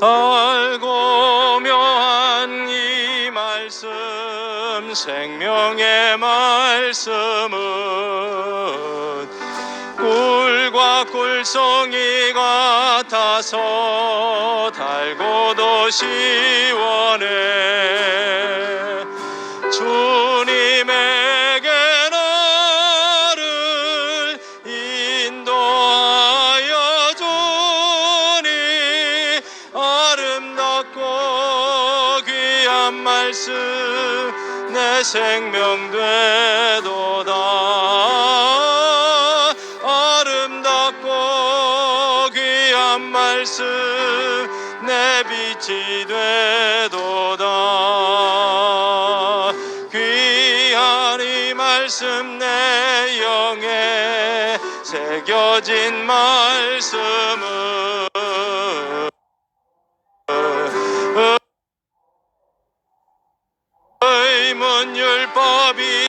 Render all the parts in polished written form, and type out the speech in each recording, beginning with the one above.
달고 묘한 이 말씀, 생명의 말씀은 꿀과 꿀송이 같아서 달고도 시원해. 주님에게 나를 인도하여 주니 아름답고 귀한 말씀 내 생명 되도다. 아름답고 귀한 말씀 내 빛이 되도다. 귀한 이 말씀 내 영에 새겨진 말씀은 의문율법이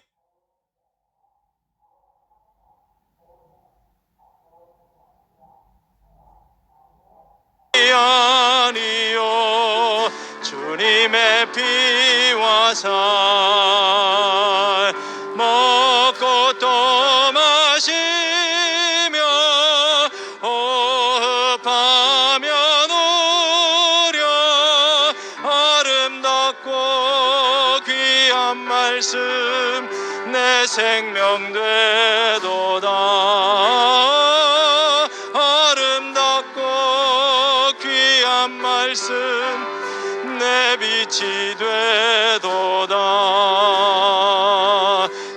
아니요 주님의 피와 살 먹고 또 마시며 호흡하며 누려 아름답고 귀한 말씀 내 생명 되도다. 아름답고 귀한 말씀 내 빛이 되도다.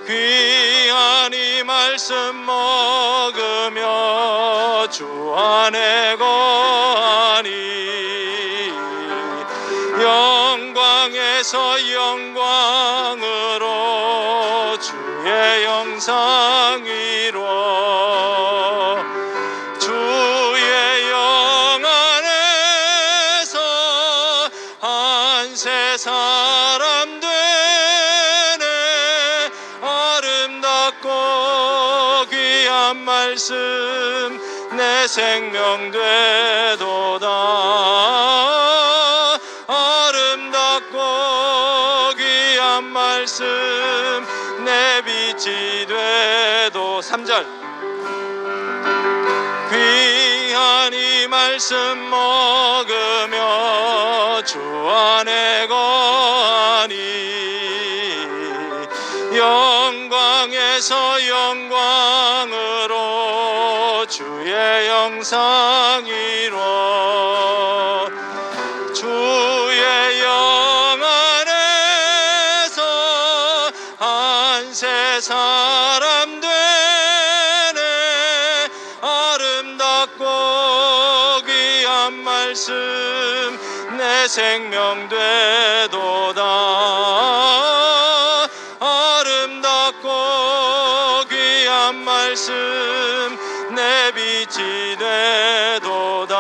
귀한 이 말씀 먹으며 주 안에 거하니 영광에서 영광으로 주의 영상 이뤄 주의 영 안에서 한세 사람 되네. 아름답고 귀한 말씀 내 생명 되도다. 아름답고 귀한 말씀 내 빛이 되도. 3절 귀한 이 말씀 먹으며 주 안에 거하니 영광에서 영광으로 주의 영상 이뤄 주의 영 안에서 한세 사람 되네. 아름답고 귀한 말씀 내 생명 되도다. 아름답고 귀한 말씀 내 빛이 되도다.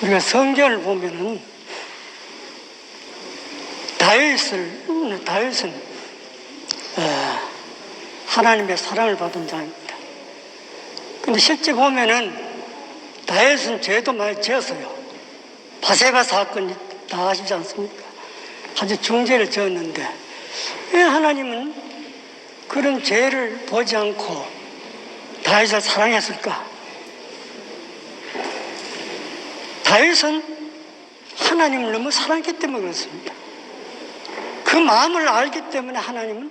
우리가 성경을 보면은 다윗은 하나님의 사랑을 받은 자입니다. 근데 실제 보면은 다윗은 죄도 많이 지었어요. 바세바 사건이 다 아시지 않습니까? 아주 중죄를 지었는데 왜 하나님은 그런 죄를 보지 않고 다윗을 사랑했을까? 다윗은 하나님을 너무 사랑했기 때문에 그렇습니다. 그 마음을 알기 때문에 하나님은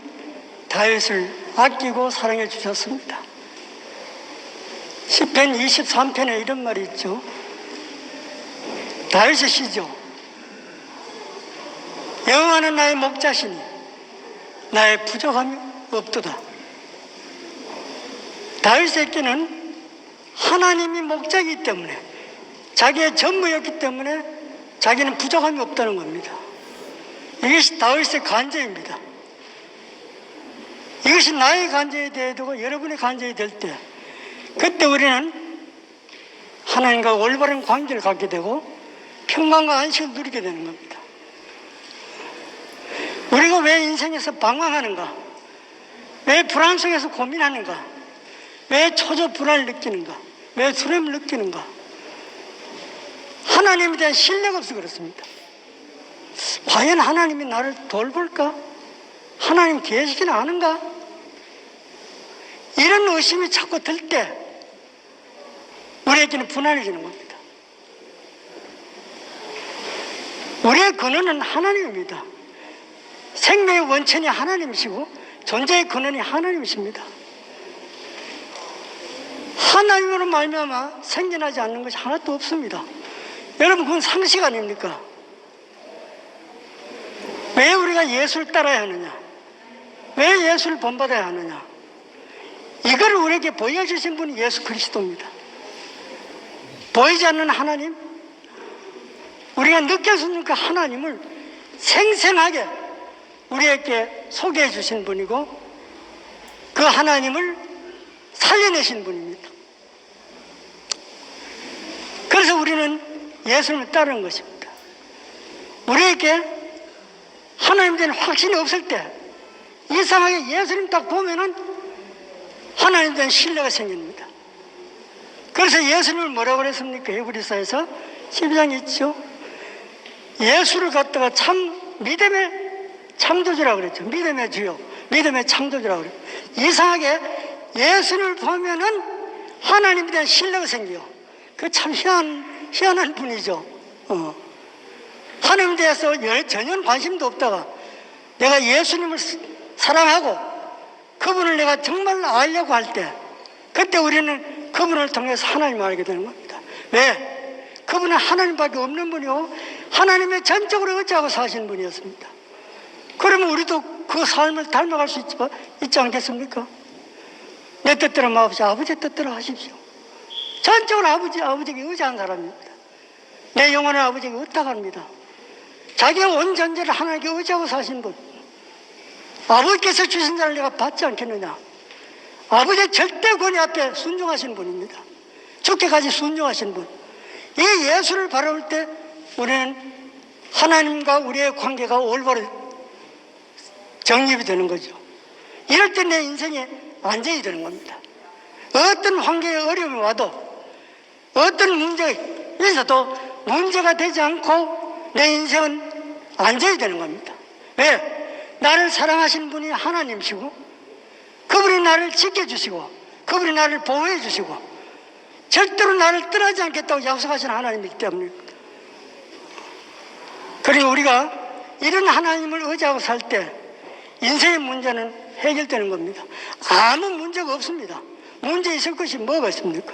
다윗을 아끼고 사랑해 주셨습니다. 시편 23편에 이런 말이 있죠. 다윗의 시죠. 여호와는 나의 목자시니 나의 부족함이 없도다. 다윗에게는 하나님이 목자이기 때문에 자기의 전부였기 때문에 자기는 부족함이 없다는 겁니다. 이것이 다윗의 간증입니다. 이것이 나의 간절이 되고 여러분의 간절이 될 때, 그때 우리는 하나님과 올바른 관계를 갖게 되고 평강과 안식을 누리게 되는 겁니다. 우리가 왜 인생에서 방황하는가? 왜 불안 속에서 고민하는가? 왜 초조 불안을 느끼는가? 왜 두려움을 느끼는가? 하나님에 대한 신뢰가 없어서 그렇습니다. 과연 하나님이 나를 돌볼까? 하나님 계시긴 아는가? 이런 의심이 자꾸 들 때 우리에게는 불안해지는 겁니다. 우리의 근원은 하나님입니다. 생명의 원천이 하나님이시고 존재의 근원이 하나님이십니다. 하나님으로 말미암아 생겨나지 않는 것이 하나도 없습니다. 여러분, 그건 상식 아닙니까? 왜 우리가 예수를 따라야 하느냐? 왜 예수를 본받아야 하느냐? 이걸 우리에게 보여주신 분이 예수 그리스도입니다. 보이지 않는 하나님, 우리가 느낄 수 없는 그 하나님을 생생하게 우리에게 소개해 주신 분이고, 그 하나님을 살려내신 분입니다. 그래서 우리는 예수님을 따르는 것입니다. 우리에게 하나님에 대한 확신이 없을 때 이상하게 예수님 딱 보면은 하나님에 대한 신뢰가 생깁니다. 그래서 예수님을 뭐라고 그랬습니까? 히브리서에서 12장에 있죠. 예수를 갖다가 참 믿음의 창조주라고 그랬죠. 믿음의 주요, 믿음의 창조주라고 그랬죠. 이상하게 예수를 보면은 하나님에 대한 신뢰가 생겨요. 그 참 희한한 분이죠. 하나님에 대해서 전혀 관심도 없다가 내가 예수님을 사랑하고 그분을 내가 정말 알려고 할 때, 그때 우리는 그분을 통해서 하나님을 알게 되는 겁니다. 왜? 그분은 하나님밖에 없는 분이고 하나님의 전적으로 의지하고 사신 분이었습니다. 그러면 우리도 그 삶을 닮아갈 수 있지 않겠습니까? 내 뜻대로 마옵시고 아버지의 뜻대로 하십시오. 전적으로 아버지에게 의지한 사람입니다. 내 영혼은 아버지에게 의탁합니다. 자기의 온 전제를 하나님께 의지하고 사신 분. 아버지께서 주신 자를 내가 받지 않겠느냐? 아버지의 절대 권위 앞에 순종하신 분입니다. 죽게까지 순종하신 분. 이 예수를 바라볼 때 우리는 하나님과 우리의 관계가 올바로 정립이 되는 거죠. 이럴 때 내 인생에 안정이 되는 겁니다. 어떤 환경에 어려움이 와도 어떤 문제가 있어도 문제가 되지 않고 내 인생은 안정이 되는 겁니다. 왜? 나를 사랑하시는 분이 하나님이시고 그분이 나를 지켜주시고 그분이 나를 보호해 주시고 절대로 나를 떠나지 않겠다고 약속하신 하나님이기 때문입니다. 그리고 우리가 이런 하나님을 의지하고 살 때 인생의 문제는 해결되는 겁니다. 아무 문제가 없습니다. 문제 있을 것이 뭐가 있습니까?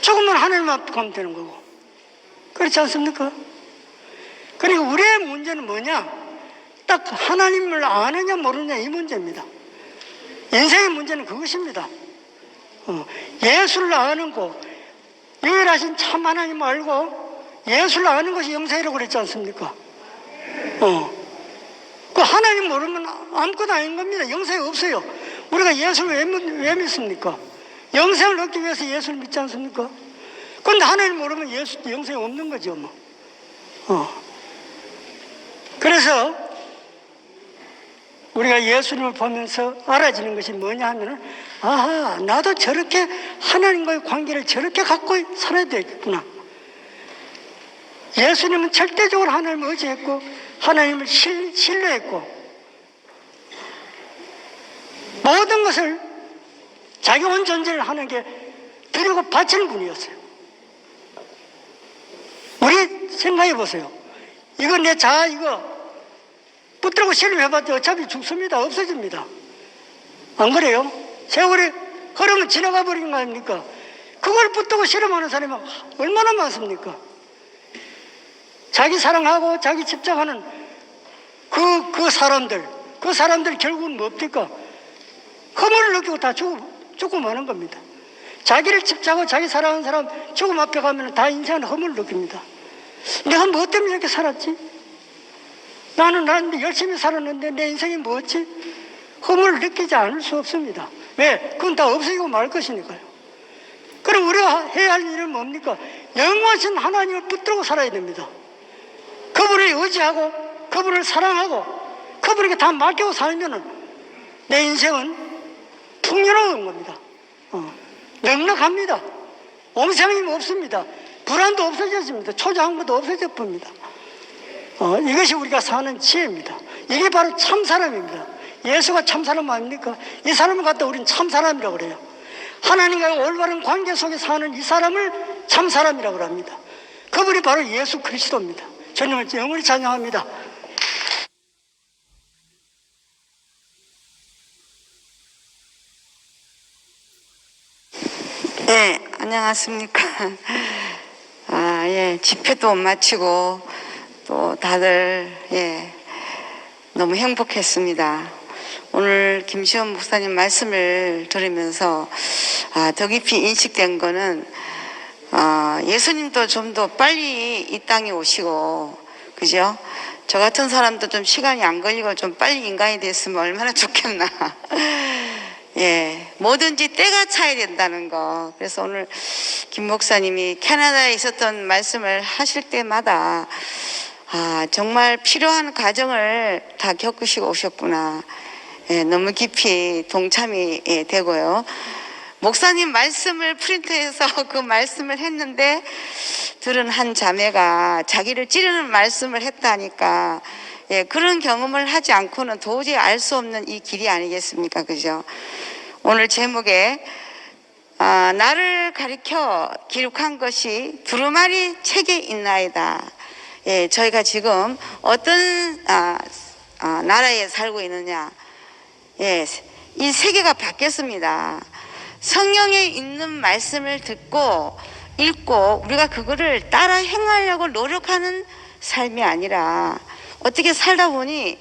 조금만 하나님 앞에 가면 되는 거고. 그렇지 않습니까? 그리고 우리의 문제는 뭐냐? 딱 하나님을 아느냐 모르느냐 이 문제입니다. 인생의 문제는 그것입니다. 예수를 아는 거, 유일하신 참 하나님을 알고 예수를 아는 것이 영생이라고 그랬지 않습니까? 그 하나님 모르면 아무것도 아닌 겁니다. 영생이 없어요. 우리가 예수를 왜 믿습니까? 영생을 얻기 위해서 예수를 믿지 않습니까? 그런데 하나님 모르면 영생이 없는 거죠. 그래서 우리가 예수님을 보면서 알아지는 것이 뭐냐 하면은, 아하, 나도 저렇게 하나님과의 관계를 저렇게 갖고 살아야 되겠구나. 예수님은 절대적으로 하나님을 의지했고 하나님을 신뢰했고 모든 것을 자기 온 존재를 하나님께 드리고 바치는 분이었어요. 우리 생각해 보세요. 이거 내 자아 이거 붙들고 실험해봤자 어차피 죽습니다. 없어집니다. 안 그래요? 세월이 흐르면 지나가 버리는 거 아닙니까? 그걸 붙들고 실험하는 사람이 얼마나 많습니까? 자기 사랑하고 자기 집착하는 그 사람들 결국은 뭡니까? 허물을 느끼고 다 죽고 마는 겁니다. 자기를 집착하고 자기 사랑하는 사람 죽음 앞에 가면 다 인생은 허물을 느낍니다. 내가 뭐 때문에 이렇게 살았지? 나는 열심히 살았는데 내 인생이 뭐였지? 허물을 느끼지 않을 수 없습니다. 왜? 그건 다 없어지고 말 것이니까요. 그럼 우리가 해야 할 일은 뭡니까? 영원하신 하나님을 붙들고 살아야 됩니다. 그분을 의지하고 그분을 사랑하고 그분에게 다 맡기고 살면은 내 인생은 풍요로운 겁니다. 넉넉합니다. 옴상임 없습니다. 불안도 없어졌습니다. 초조함도 없어져 봅니다. 이것이 우리가 사는 지혜입니다. 이게 바로 참사람입니다. 예수가 참사람 아닙니까? 이 사람을 갖다 우리는 참사람이라고 그래요. 하나님과 올바른 관계 속에 사는 이 사람을 참사람이라고 합니다. 그분이 바로 예수 그리스도입니다. 주님을 영원히 찬양합니다. 네, 안녕하십니까. 예, 집회도 마치고 또 다들, 너무 행복했습니다. 오늘 김시원 목사님 말씀을 들으면서, 더 깊이 인식된 거는, 예수님도 좀 더 빨리 이 땅에 오시고, 그죠? 저 같은 사람도 좀 시간이 안 걸리고 좀 빨리 인간이 됐으면 얼마나 좋겠나. 뭐든지 때가 차야 된다는 거. 그래서 오늘 김 목사님이 캐나다에 있었던 말씀을 하실 때마다 정말 필요한 과정을 다 겪으시고 오셨구나. 너무 깊이 동참이 되고요. 목사님 말씀을 프린트해서 그 말씀을 했는데 들은 한 자매가 자기를 찌르는 말씀을 했다니까 그런 경험을 하지 않고는 도저히 알 수 없는 이 길이 아니겠습니까? 그죠? 오늘 제목에 나를 가리켜 기록한 것이 두루마리 책에 있나이다. 저희가 지금 어떤 나라에 살고 있느냐. 이 세계가 바뀌었습니다. 성경에 있는 말씀을 듣고 읽고 우리가 그거를 따라 행하려고 노력하는 삶이 아니라 어떻게 살다 보니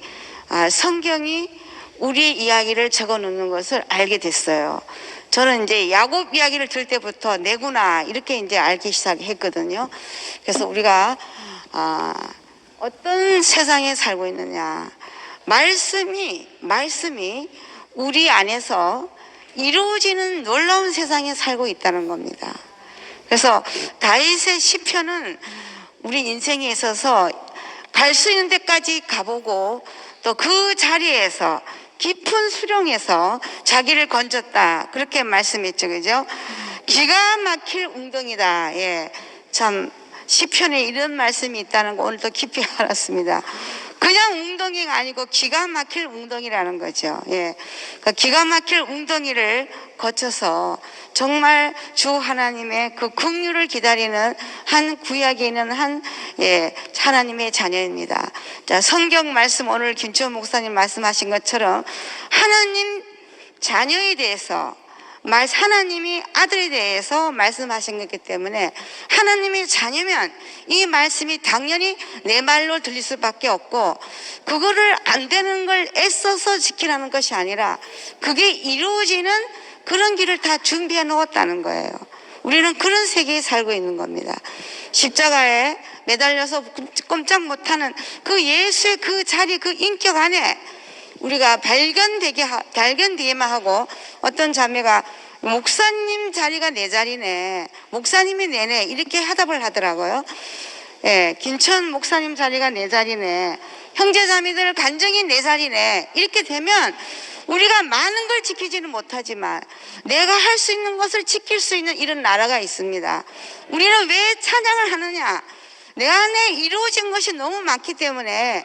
성경이 우리의 이야기를 적어 놓는 것을 알게 됐어요. 저는 이제 야곱 이야기를 들을 때부터 내구나 이렇게 이제 알기 시작했거든요. 그래서 우리가 어떤 세상에 살고 있느냐. 말씀이 우리 안에서 이루어지는 놀라운 세상에 살고 있다는 겁니다. 그래서 다윗의 시편은 우리 인생에 있어서 갈 수 있는 데까지 가보고 또 그 자리에서 깊은 수령에서 자기를 건졌다. 그렇게 말씀했죠. 그죠? 기가 막힐 웅덩이다. 참 시편에 이런 말씀이 있다는 거 오늘 또 깊이 알았습니다. 그냥 웅덩이가 아니고 기가 막힐 웅덩이라는 거죠. 그러니까 기가 막힐 웅덩이를 거쳐서 정말 주 하나님의 그 긍휼을 기다리는 한 구약에 있는 한 하나님의 자녀입니다. 자, 성경 말씀 오늘 김치원 목사님 말씀하신 것처럼 하나님 자녀에 대해서 하나님이 아들에 대해서 말씀하신 거기 때문에 하나님의 자녀면 이 말씀이 당연히 내 말로 들릴 수밖에 없고 그거를 안 되는 걸 애써서 지키라는 것이 아니라 그게 이루어지는 그런 길을 다 준비해 놓았다는 거예요. 우리는 그런 세계에 살고 있는 겁니다. 십자가에 매달려서 꼼짝 못하는 그 예수의 그 자리 그 인격 안에 우리가 발견되기만 하고 어떤 자매가 목사님 자리가 내 자리네, 목사님이 내네 이렇게 화답을 하더라고요. 김천 목사님 자리가 내 자리네, 형제자매들 간증이 내 자리네 이렇게 되면 우리가 많은 걸 지키지는 못하지만 내가 할 수 있는 것을 지킬 수 있는 이런 나라가 있습니다. 우리는 왜 찬양을 하느냐? 내 안에 이루어진 것이 너무 많기 때문에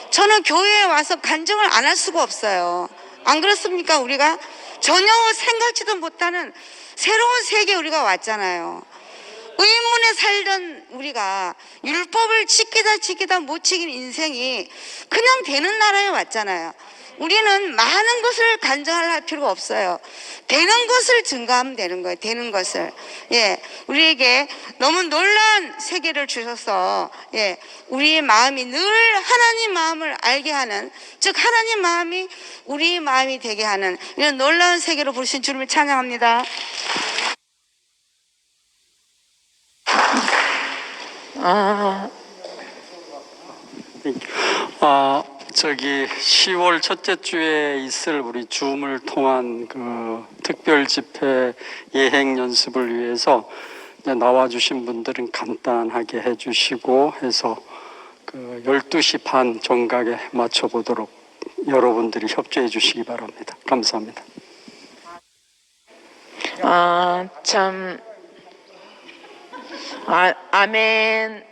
저는 교회에 와서 간증을 안 할 수가 없어요. 안 그렇습니까? 우리가 전혀 생각지도 못하는 새로운 세계에 우리가 왔잖아요. 의문에 살던 우리가 율법을 지키다 못 지킨 인생이 그냥 되는 나라에 왔잖아요. 우리는 많은 것을 간증할 필요가 없어요. 되는 것을 증거하면 되는 거예요. 되는 것을. 우리에게 너무 놀라운 세계를 주셔서 우리의 마음이 늘 하나님 마음을 알게 하는, 즉 하나님 마음이 우리의 마음이 되게 하는 이런 놀라운 세계로 부르신 주님을 찬양합니다. 10월 첫째 주에 있을 우리 줌을 통한 그 특별 집회 예행 연습을 위해서 나와주신 분들은 간단하게 해주시고 해서 그 12시 반 정각에 맞춰보도록 여러분들이 협조해 주시기 바랍니다. 감사합니다. 아멘.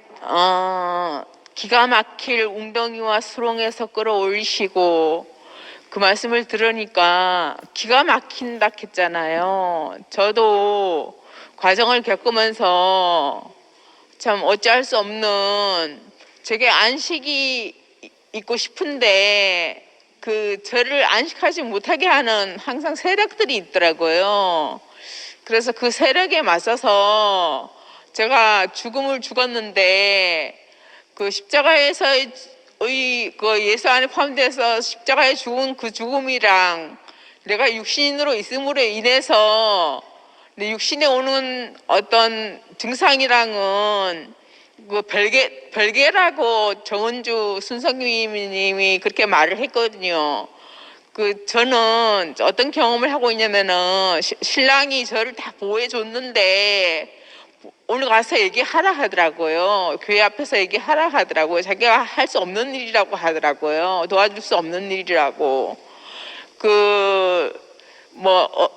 기가 막힐 웅덩이와 수렁에서 끌어올리시고 그 말씀을 들으니까 기가 막힌다 했잖아요. 저도 과정을 겪으면서 참 어찌할 수 없는 제게 안식이 있고 싶은데 그 저를 안식하지 못하게 하는 항상 세력들이 있더라고요. 그래서 그 세력에 맞서서 제가 죽음을 죽었는데 그 십자가에서의 그 예수 안에 포함돼서 십자가에 죽은 그 죽음이랑 내가 육신으로 있음으로 인해서 내 육신에 오는 어떤 증상이랑은 그 별개라고 정은주 순성님이 그렇게 말을 했거든요. 그 저는 어떤 경험을 하고 있냐면은 신랑이 저를 다 보호해 줬는데 오늘 가서 얘기하라 하더라고요. 교회 앞에서 얘기하라 하더라고요. 자기가 할 수 없는 일이라고 하더라고요. 도와줄 수 없는 일이라고.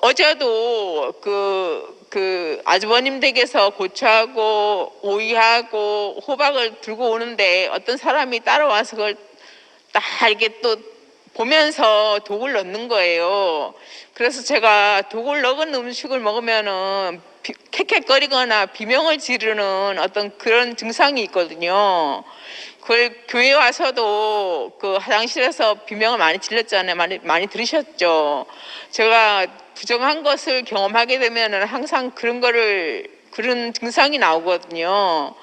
어제도 그 아주버님 댁에서 고추하고 오이하고 호박을 들고 오는데 어떤 사람이 따라와서 그걸 딱 이렇게 또 보면서 독을 넣는 거예요. 그래서 제가 독을 넣은 음식을 먹으면은 캑캑거리거나 비명을 지르는 어떤 그런 증상이 있거든요. 그걸 교회 와서도 그 화장실에서 비명을 많이 질렀잖아요. 많이 들으셨죠. 제가 부정한 것을 경험하게 되면은 항상 그런 증상이 나오거든요.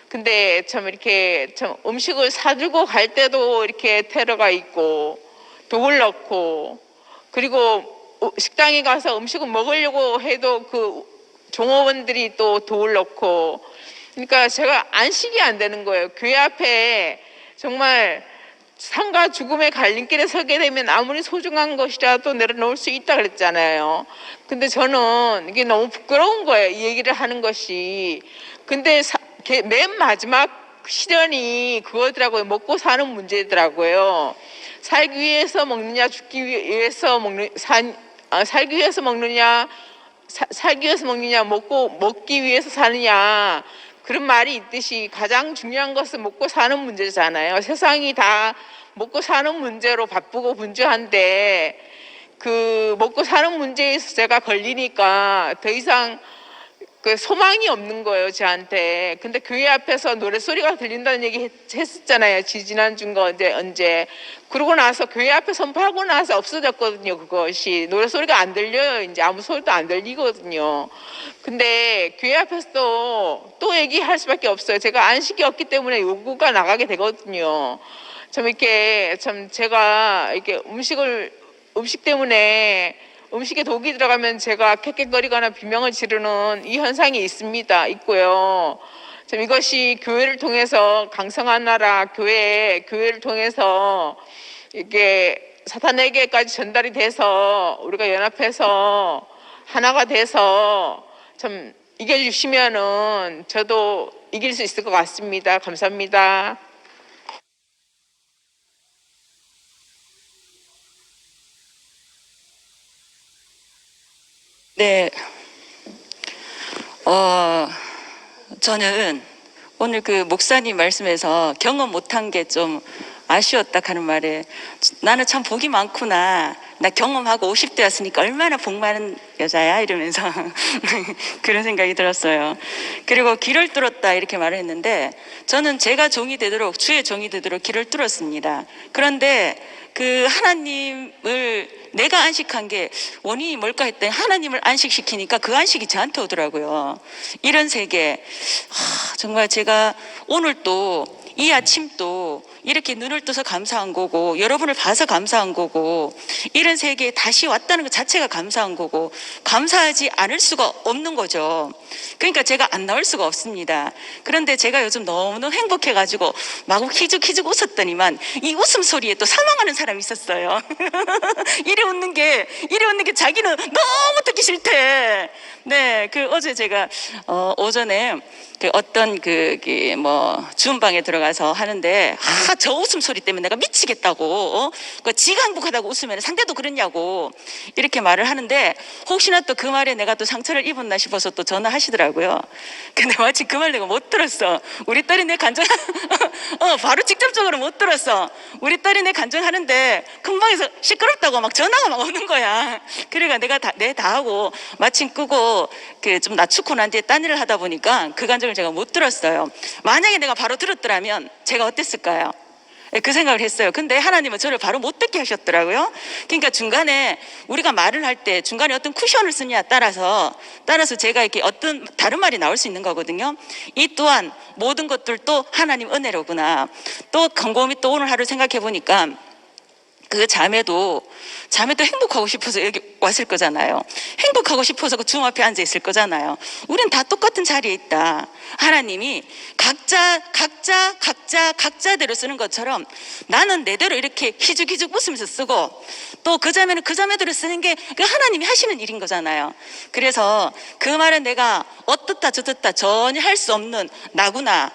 근데 참 이렇게 참 음식을 사들고 갈 때도 이렇게 테러가 있고 독을 넣고 그리고 식당에 가서 음식을 먹으려고 해도 그 종업원들이 또 독을 넣고 그러니까 제가 안식이 안 되는 거예요. 교회 앞에 정말 삶과 죽음의 갈림길에 서게 되면 아무리 소중한 것이라도 내려놓을 수 있다 그랬잖아요. 근데 저는 이게 너무 부끄러운 거예요. 이 얘기를 하는 것이. 근데 맨 마지막 시련이 그거더라고요. 먹고 사는 문제더라고요. 살기 위해서 먹느냐 죽기 위해서 살기 위해서 먹느냐 살기 위해서 먹느냐 먹기 위해서 사느냐 그런 말이 있듯이 가장 중요한 것은 먹고 사는 문제잖아요. 세상이 다 먹고 사는 문제로 바쁘고 분주한데 그 먹고 사는 문제에서 제가 걸리니까 더 이상 그 소망이 없는 거예요, 저한테. 근데 교회 앞에서 노래소리가 들린다는 얘기 했었잖아요. 지난주인가 언제. 그러고 나서 교회 앞에 선포하고 나서 없어졌거든요, 그것이. 노래소리가 안 들려요. 이제 아무 소리도 안 들리거든요. 근데 교회 앞에서도 또 얘기할 수밖에 없어요. 제가 안식이 없기 때문에 요구가 나가게 되거든요. 제가 이렇게 음식 때문에 음식에 독이 들어가면 제가 캑캑거리거나 비명을 지르는 이 현상이 있고요. 이것이 교회를 통해서 강성한 나라 교회를 통해서 이게 사탄에게까지 전달이 돼서 우리가 연합해서 하나가 돼서 참 이겨주시면은 저도 이길 수 있을 것 같습니다. 감사합니다. 네, 저는 오늘 그 목사님 말씀에서 경험 못한 게 좀 아쉬웠다 하는 말에 나는 참 복이 많구나. 나 경험하고 50대 왔으니까 얼마나 복 많은 여자야 이러면서 그런 생각이 들었어요. 그리고 길을 뚫었다 이렇게 말을 했는데 저는 제가 종이 되도록 주의 종이 되도록 길을 뚫었습니다. 그런데 그 하나님을 내가 안식한 게 원인이 뭘까 했더니 하나님을 안식시키니까 그 안식이 저한테 오더라고요. 이런 세계 정말 제가 오늘 또 이 아침도 이렇게 눈을 떠서 감사한 거고, 여러분을 봐서 감사한 거고, 이런 세계에 다시 왔다는 것 자체가 감사한 거고, 감사하지 않을 수가 없는 거죠. 그러니까 제가 안 나올 수가 없습니다. 그런데 제가 요즘 너무너무 행복해가지고 마구 희죽희죽 웃었더니만 이 웃음소리에 또 사망하는 사람이 있었어요. 이래 웃는 게 자기는 너무 듣기 싫대. 네, 어제 제가 오전에 어떤 주음방에 들어가서 하는데, 저 웃음소리 때문에 내가 미치겠다고, 지가 행복하다고 웃으면 상대도 그러냐고 이렇게 말을 하는데, 혹시나 또 그 말에 내가 또 상처를 입었나 싶어서 또 전화하시더라고요. 근데 마치 그 말 내가 못 들었어. 우리 딸이 내 간증 바로 직접적으로 못 들었어. 우리 딸이 내 간증하는데 금방에서 시끄럽다고 막 전화가 막 오는 거야. 그러니까 내가 다 하고 마침 끄고 좀 낮추고 난 뒤에 딴 일을 하다 보니까 그 간증을 제가 못 들었어요. 만약에 내가 바로 들었더라면 제가 어땠을까요? 그 생각을 했어요. 근데 하나님은 저를 바로 못 듣게 하셨더라고요. 그러니까 중간에 우리가 말을 할 때 중간에 어떤 쿠션을 쓰느냐에 따라서 제가 이렇게 어떤 다른 말이 나올 수 있는 거거든요. 이 또한 모든 것들도 하나님 은혜로구나. 또 곰곰이 또 오늘 하루 생각해 보니까 그 자매도 행복하고 싶어서 여기 왔을 거잖아요. 행복하고 싶어서 그 주님 앞에 앉아 있을 거잖아요. 우린 다 똑같은 자리에 있다. 하나님이 각자대로 쓰는 것처럼 나는 내대로 이렇게 희죽희죽 웃으면서 쓰고, 또 그 자매는 그 자매대로 쓰는 게 그 하나님이 하시는 일인 거잖아요. 그래서 그 말은 내가 어떻다 저떻다 전혀 할 수 없는 나구나.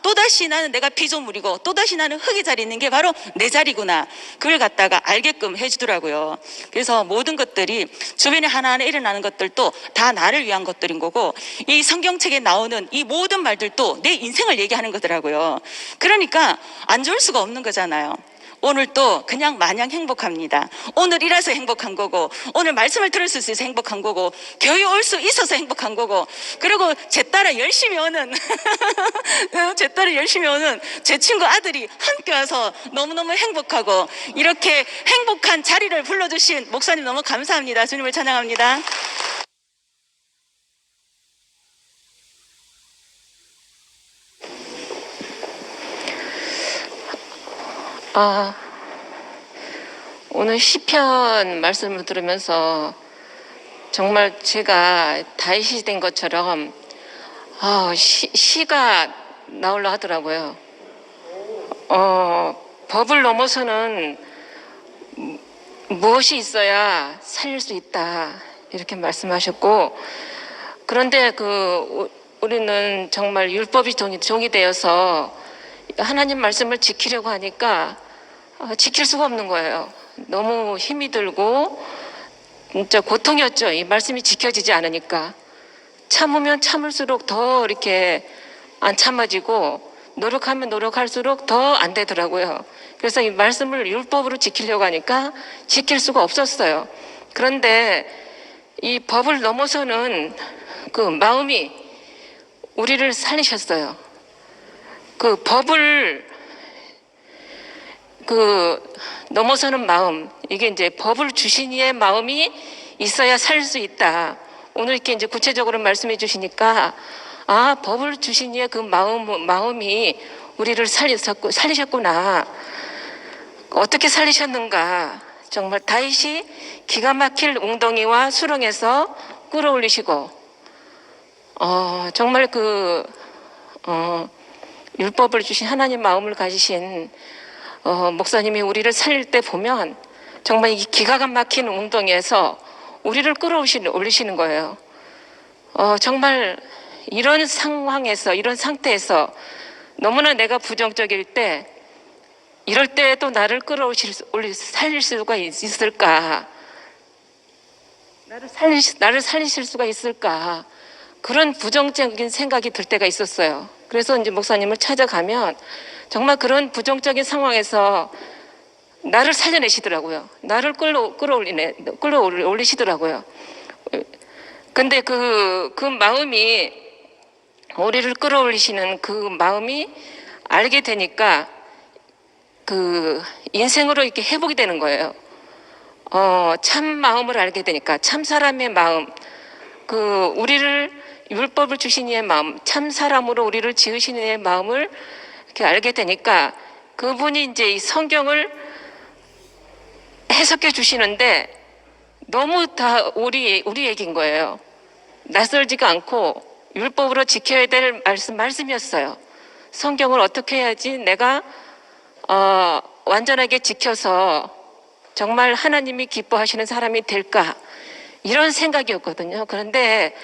또다시 나는 내가 피조물이고 또다시 나는 흙의 자리에 있는 게 바로 내 자리구나. 그걸 갖다가 알게끔 해주더라고요. 그래서 모든 것들이 주변에 하나하나 일어나는 것들도 다 나를 위한 것들인 거고, 이 성경책에 나오는 이 모든 말들도 내 인생을 얘기하는 거더라고요. 그러니까 안 좋을 수가 없는 거잖아요. 오늘 또 그냥 마냥 행복합니다. 오늘이라서 행복한 거고, 오늘 말씀을 들을 수 있어서 행복한 거고, 교회 올 수 있어서 행복한 거고, 그리고 제 딸이 열심히 오는 제 친구 아들이 함께 와서 너무너무 행복하고, 이렇게 행복한 자리를 불러주신 목사님 너무 감사합니다. 주님을 찬양합니다. 오늘 시편 말씀을 들으면서 정말 제가 다윗이 된 것처럼 시가 나오려 하더라고요. 법을 넘어서는 무엇이 있어야 살릴 수 있다, 이렇게 말씀하셨고, 그런데 우리는 정말 율법이 종이 되어서 하나님 말씀을 지키려고 하니까 지킬 수가 없는 거예요. 너무 힘이 들고 진짜 고통이었죠. 이 말씀이 지켜지지 않으니까. 참으면 참을수록 더 이렇게 안 참아지고, 노력하면 노력할수록 더 안 되더라고요. 그래서 이 말씀을 율법으로 지키려고 하니까 지킬 수가 없었어요. 그런데 이 법을 넘어서는 그 마음이 우리를 살리셨어요. 그 법을 넘어서는 마음, 이게 이제 법을 주신 이의 마음이 있어야 살 수 있다. 오늘 이렇게 이제 구체적으로 말씀해 주시니까, 법을 주신 이의 그 마음이 우리를 살리셨구나. 어떻게 살리셨는가. 정말 다윗이 기가 막힐 웅덩이와 수렁에서 끌어올리시고, 정말 율법을 주신 하나님 마음을 가지신 목사님이 우리를 살릴 때 보면 정말 이 기가 막힌 웅덩이에서 우리를 끌어올리시는 거예요. 정말 이런 상황에서, 이런 상태에서 너무나 내가 부정적일 때, 이럴 때에도 나를 살릴 수가 있을까? 나를 살리실 수가 있을까? 그런 부정적인 생각이 들 때가 있었어요. 그래서 이제 목사님을 찾아가면 정말 그런 부정적인 상황에서 나를 살려내시더라고요. 나를 끌어올리시더라고요. 근데 그 마음이, 우리를 끌어올리시는 그 마음이 알게 되니까 인생으로 이렇게 회복이 되는 거예요. 참 마음을 알게 되니까, 참 사람의 마음, 우리를 율법을 주신 이의 마음, 참 사람으로 우리를 지으신 이의 마음을 이렇게 알게 되니까 그분이 이제 이 성경을 해석해 주시는데 너무 다 우리 얘기인 거예요. 낯설지가 않고 율법으로 지켜야 될 말씀이었어요. 성경을 어떻게 해야지 내가 완전하게 지켜서 정말 하나님이 기뻐하시는 사람이 될까, 이런 생각이었거든요. 그런데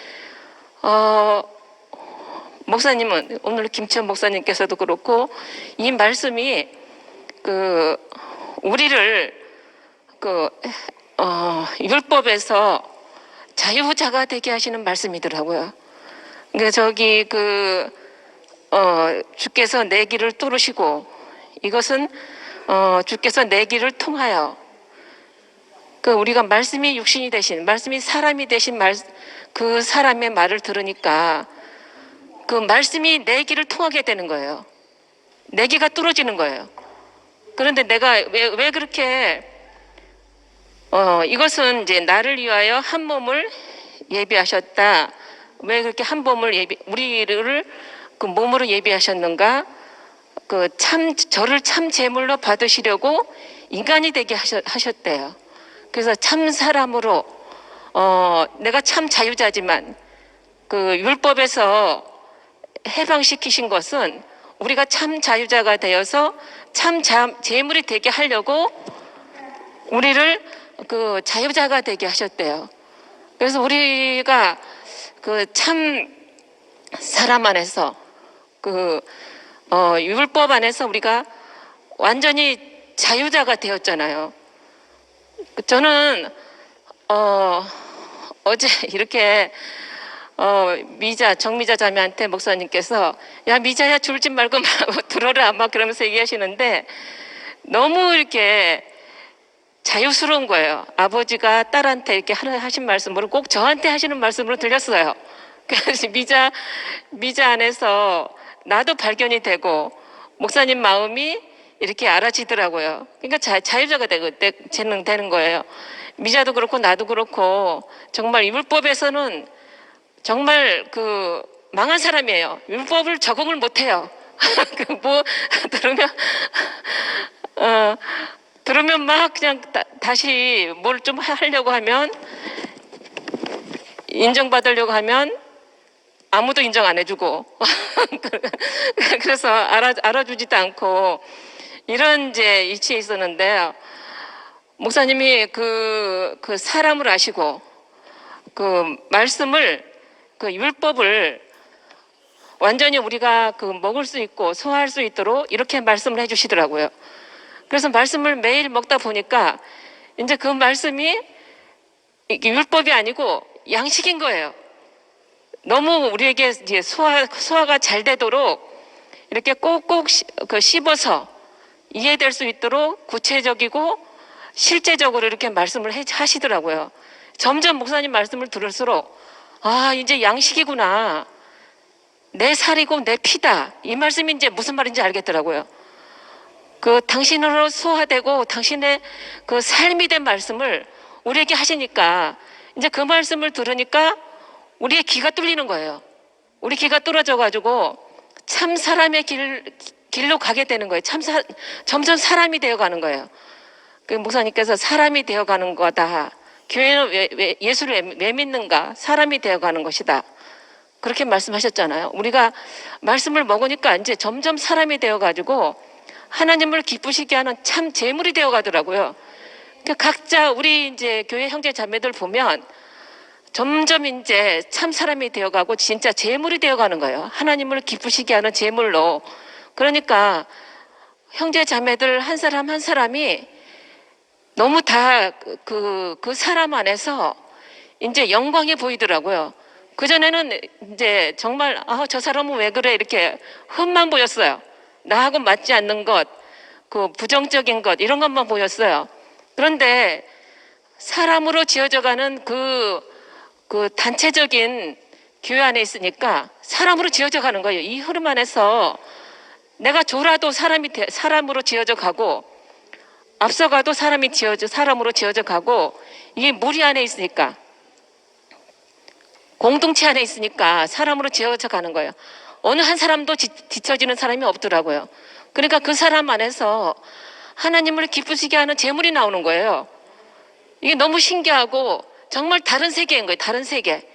목사님은, 오늘 김치현 목사님께서도 그렇고, 이 말씀이 우리를 율법에서 자유자가 되게 하시는 말씀이더라고요. 그러니까 저기 주께서 내 길을 뚫으시고, 이것은 주께서 내 길을 통하여, 우리가 말씀이 육신이 되신, 말씀이 사람이 되신 그 사람의 말을 들으니까 그 말씀이 내 길을 통하게 되는 거예요. 내 귀가 뚫어지는 거예요. 그런데 내가 왜 그렇게 이것은 이제 나를 위하여 한 몸을 예비하셨다. 왜 그렇게 한 몸을 우리를 그 몸으로 예비하셨는가? 저를 참 제물로 받으시려고 인간이 되게 하셨대요. 그래서 참 사람으로, 내가 참 자유자지만 그 율법에서 해방시키신 것은 우리가 참 자유자가 되어서 참 제물이 되게 하려고 우리를 그 자유자가 되게 하셨대요. 그래서 우리가 그 참 사람 안에서 율법 안에서 우리가 완전히 자유자가 되었잖아요. 저는 어제 이렇게 정미자 자매한테 목사님께서 야 미자야 줄지 말고 들어라 막 그러면서 얘기하시는데 너무 이렇게 자유스러운 거예요. 아버지가 딸한테 이렇게 하신 말씀으로 꼭 저한테 하시는 말씀으로 들렸어요. 그래서 미자 안에서 나도 발견이 되고 목사님 마음이 이렇게 알아지더라고요. 그러니까 자유자가 되는 거예요. 미자도 그렇고 나도 그렇고 정말 율법에서는 정말 망한 사람이에요. 율법을 적응을 못해요. 들으면 막 그냥 다시 뭘 좀 하려고 하면, 인정받으려고 하면 아무도 인정 안 해주고 그래서 알아주지도 않고 이런 이제 이치에 있었는데, 목사님이 그 사람을 아시고 그 말씀을, 그 율법을 완전히 우리가 먹을 수 있고 소화할 수 있도록 이렇게 말씀을 해주시더라고요. 그래서 말씀을 매일 먹다 보니까 이제 그 말씀이 율법이 아니고 양식인 거예요. 너무 우리에게 이제 소화가 잘 되도록 이렇게 꼭꼭 씹어서 이해될 수 있도록 구체적이고 실제적으로 이렇게 말씀을 하시더라고요. 점점 목사님 말씀을 들을수록 이제 양식이구나, 내 살이고 내 피다, 이 말씀이 이제 무슨 말인지 알겠더라고요. 당신으로 소화되고 당신의 그 삶이 된 말씀을 우리에게 하시니까 이제 그 말씀을 들으니까 우리의 귀가 뚫리는 거예요. 우리 귀가 뚫어져가지고 참 사람의 길로 가게 되는 거예요. 점점 사람이 되어가는 거예요. 목사님께서 사람이 되어가는 거다. 교회는 왜 예수를 왜 믿는가? 사람이 되어가는 것이다. 그렇게 말씀하셨잖아요. 우리가 말씀을 먹으니까 이제 점점 사람이 되어가지고 하나님을 기쁘시게 하는 참 제물이 되어가더라고요. 각자 우리 이제 교회 형제 자매들 보면 점점 이제 참 사람이 되어가고 진짜 제물이 되어가는 거예요. 하나님을 기쁘시게 하는 제물로. 그러니까 형제 자매들 한 사람 한 사람이 너무 다 그 사람 안에서 이제 영광이 보이더라고요. 그전에는 이제 정말 저 사람은 왜 그래 이렇게 흠만 보였어요. 나하고 맞지 않는 것, 부정적인 것, 이런 것만 보였어요. 그런데 사람으로 지어져가는 그 단체적인 교회 안에 있으니까 사람으로 지어져 가는 거예요. 이 흐름 안에서 내가 졸아도 사람으로 지어져 가고, 앞서가도 사람으로 지어져 가고, 이게 무리 안에 있으니까, 공동체 안에 있으니까 사람으로 지어져 가는 거예요. 어느 한 사람도 뒤처지는 사람이 없더라고요. 그러니까 그 사람 안에서 하나님을 기쁘시게 하는 재물이 나오는 거예요. 이게 너무 신기하고 정말 다른 세계인 거예요. 다른 세계.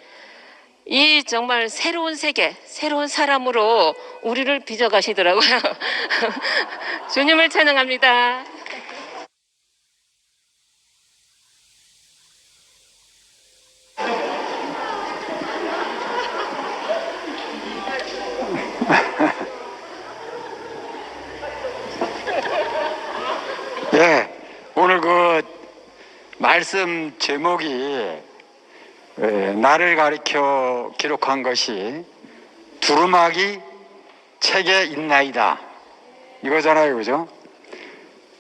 이 정말 새로운 세계, 새로운 사람으로 우리를 빚어가시더라고요. 주님을 찬양합니다. 예, 오늘 그 말씀 제목이 나를 가리켜 기록한 것이 두루마기 책에 있나이다 이거잖아요, 그죠?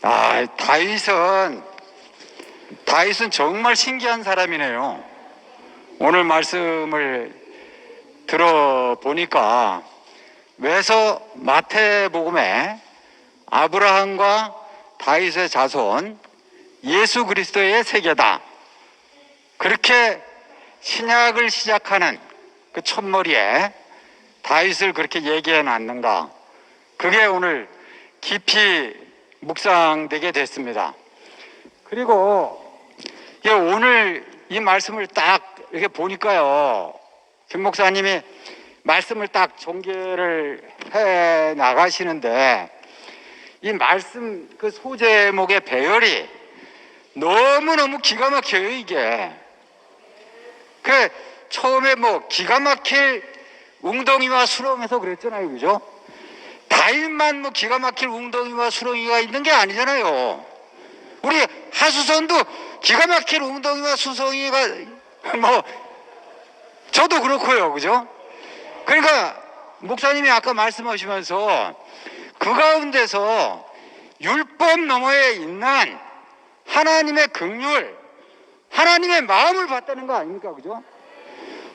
아, 다윗은 정말 신기한 사람이네요. 오늘 말씀을 들어보니까 왜서 마태복음에 아브라함과 다윗의 자손 예수 그리스도의 세계다, 그렇게 신약을 시작하는 그 첫머리에 다윗을 그렇게 얘기해 놨는가, 그게 오늘 깊이 묵상되게 됐습니다. 그리고 오늘 이 말씀을 딱 이렇게 보니까요, 김 목사님이 말씀을 딱 전개를 해 나가시는데 이 말씀 그 소제목의 배열이 너무너무 기가 막혀요. 이게 그 처음에 뭐 기가 막힐 웅덩이와 수렁에서 그랬잖아요, 그죠? 다윗만 뭐 기가 막힐 웅덩이와 수렁이가 있는 게 아니잖아요. 우리 하수선도 기가 막힐 웅덩이와 수렁이가 뭐 저도 그렇고요, 그죠? 그러니까 목사님이 아까 말씀하시면서 그 가운데서 율법 너머에 있는 하나님의 긍휼, 하나님의 마음을 봤다는 거 아닙니까, 그죠?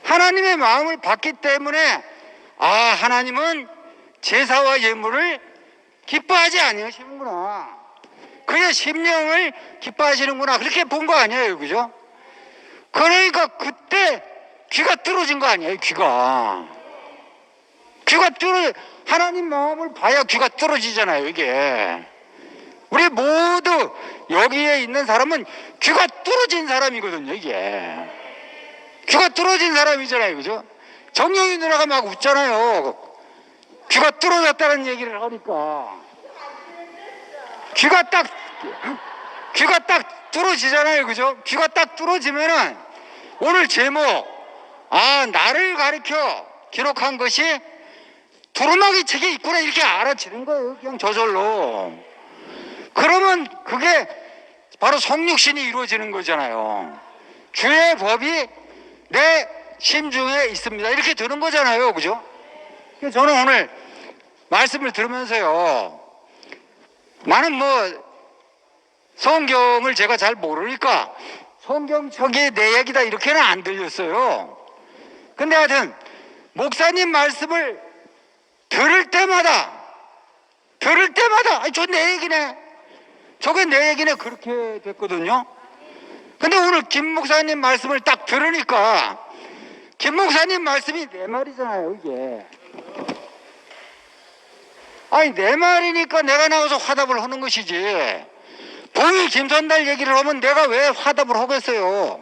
하나님의 마음을 봤기 때문에 하나님은 제사와 예물을 기뻐하지 아니하시는구나, 그의 심령을 기뻐하시는구나, 그렇게 본 거 아니에요, 그죠? 그러니까 그때 귀가 뚫어진 거 아니에요. 귀가 하나님 마음을 봐야 귀가 뚫어지잖아요. 이게 우리 모두 여기에 있는 사람은 귀가 뚫어진 사람이거든요. 이게 귀가 뚫어진 사람이잖아요, 그죠? 정영이 누나가 막 웃잖아요. 귀가 뚫어졌다는 얘기를 하니까 귀가 딱 뚫어지잖아요, 그죠? 귀가 딱 뚫어지면은 오늘 제목 나를 가리켜 기록한 것이 두루마기 책에 있구나, 이렇게 알아채는 거예요. 그냥 저절로. 그러면 그게 바로 성육신이 이루어지는 거잖아요. 주의 법이 내 심중에 있습니다, 이렇게 되는 거잖아요, 그죠? 저는 오늘 말씀을 들으면서요, 나는 뭐 성경을 제가 잘 모르니까 성경책이 내 얘기다 이렇게는 안 들렸어요. 근데 하여튼 목사님 말씀을 들을 때마다 저 내 얘기네, 저게 내 얘기네, 그렇게 됐거든요. 근데 오늘 김 목사님 말씀을 딱 들으니까 김 목사님 말씀이 내 말이잖아요, 이게. 내 말이니까 내가 나와서 화답을 하는 것이지, 봉이 김선달 얘기를 하면 내가 왜 화답을 하겠어요?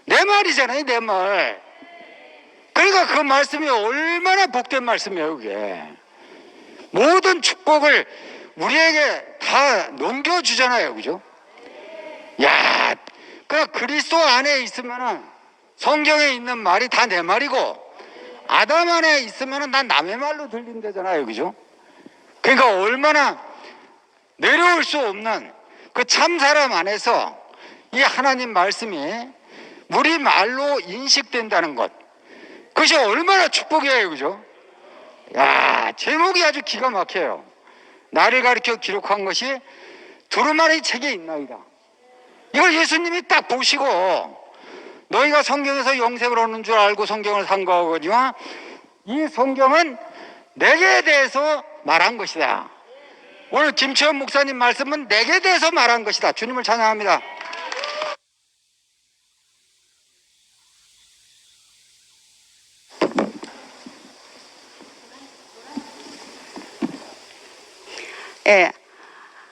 내 말이잖아요, 내 말. 그러니까 그 말씀이 얼마나 복된 말씀이에요, 그게. 모든 축복을 우리에게 다 넘겨주잖아요, 그죠? 야, 그 그리스도 안에 있으면은 성경에 있는 말이 다 내 말이고, 아담 안에 있으면은 난 남의 말로 들린다잖아요, 그죠? 그러니까 얼마나 내려올 수 없는 그 참 사람 안에서 이 하나님 말씀이 우리 말로 인식된다는 것, 그것이 얼마나 축복이에요, 그죠? 야, 제목이 아주 기가 막혀요. 나를 가리켜 기록한 것이 두루마리 책에 있나이다. 이걸 예수님이 딱 보시고, 너희가 성경에서 영생을 얻는 줄 알고 성경을 상고하거니와 이 성경은 내게 대해서 말한 것이다. 오늘 김치현 목사님 말씀은 내게 대해서 말한 것이다. 주님을 찬양합니다. 예.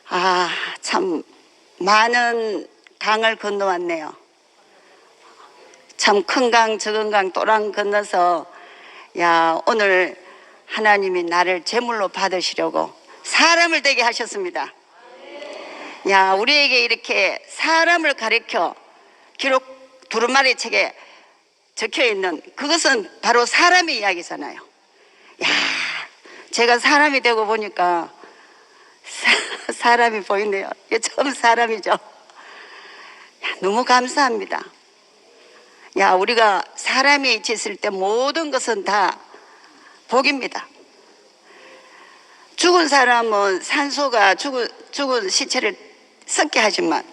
아, 참 많은 강을 건너왔네요. 참 큰 강, 작은 강, 또랑 건너서 야, 오늘 하나님이 나를 제물로 받으시려고 사람을 되게 하셨습니다. 야, 우리에게 이렇게 사람을 가리켜 기록 두루마리 책에 적혀 있는 그것은 바로 사람의 이야기잖아요. 야, 제가 사람이 되고 보니까 사람이 보이네요. 이게 처음 사람이죠. 야, 너무 감사합니다. 야, 우리가 사람이 있을 때 모든 것은 다 복입니다. 죽은 사람은 산소가 죽은 시체를 썩게 하지만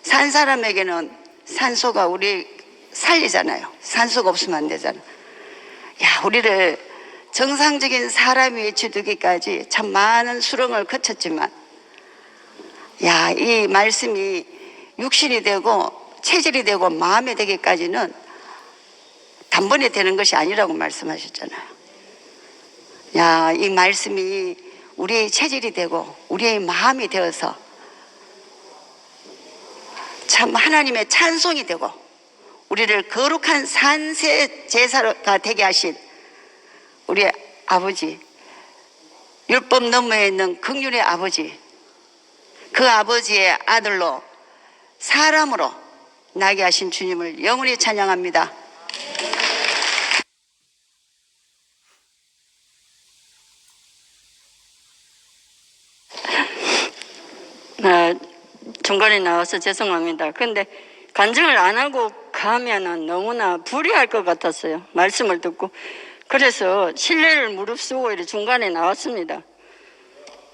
산 사람에게는 산소가 우리 살리잖아요. 산소가 없으면 안 되잖아요. 야, 우리를 정상적인 사람이 외쳐두기까지 참 많은 수렁을 거쳤지만 야, 이 말씀이 육신이 되고 체질이 되고 마음이 되기까지는 단번에 되는 것이 아니라고 말씀하셨잖아요. 야, 이 말씀이 우리의 체질이 되고 우리의 마음이 되어서 참 하나님의 찬송이 되고 우리를 거룩한 산세 제사가 되게 하신 우리 아버지, 율법 너머에 있는 긍휼의 아버지, 그 아버지의 아들로 사람으로 나게 하신 주님을 영원히 찬양합니다. 중간에 나와서 죄송합니다. 근데 간증을 안 하고 가면은 너무나 불이할 것 같았어요. 말씀을 듣고. 그래서 신뢰를 무릅쓰고 이렇게 중간에 나왔습니다.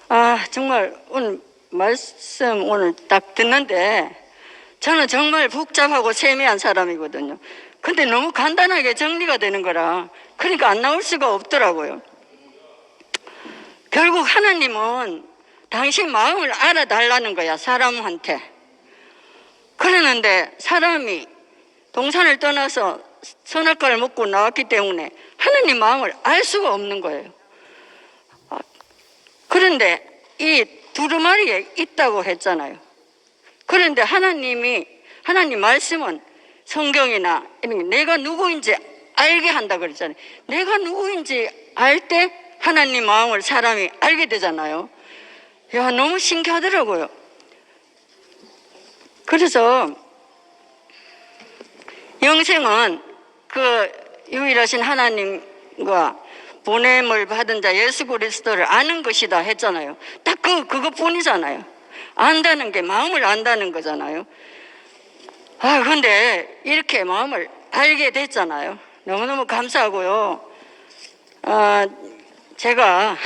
아, 정말 오늘 말씀 오늘 딱 듣는데 저는 정말 복잡하고 세미한 사람이거든요. 근데 너무 간단하게 정리가 되는 거라 그러니까 안 나올 수가 없더라고요. 결국 하나님은 당신 마음을 알아달라는 거야, 사람한테. 그러는데 사람이 동산을 떠나서 선악과를 먹고 나왔기 때문에 하나님 마음을 알 수가 없는 거예요. 그런데 이 두루마리에 있다고 했잖아요. 그런데 하나님 말씀은 성경이나 이런 내가 누구인지 알게 한다 그랬잖아요. 내가 누구인지 알 때 하나님 마음을 사람이 알게 되잖아요. 야, 너무 신기하더라고요. 그래서 영생은 그 유일하신 하나님과 보냄을 받은 자 예수 그리스도를 아는 것이다 했잖아요. 딱 그것뿐이잖아요. 안다는 게 마음을 안다는 거잖아요. 아, 근데 이렇게 마음을 알게 됐잖아요. 너무너무 감사하고요. 제가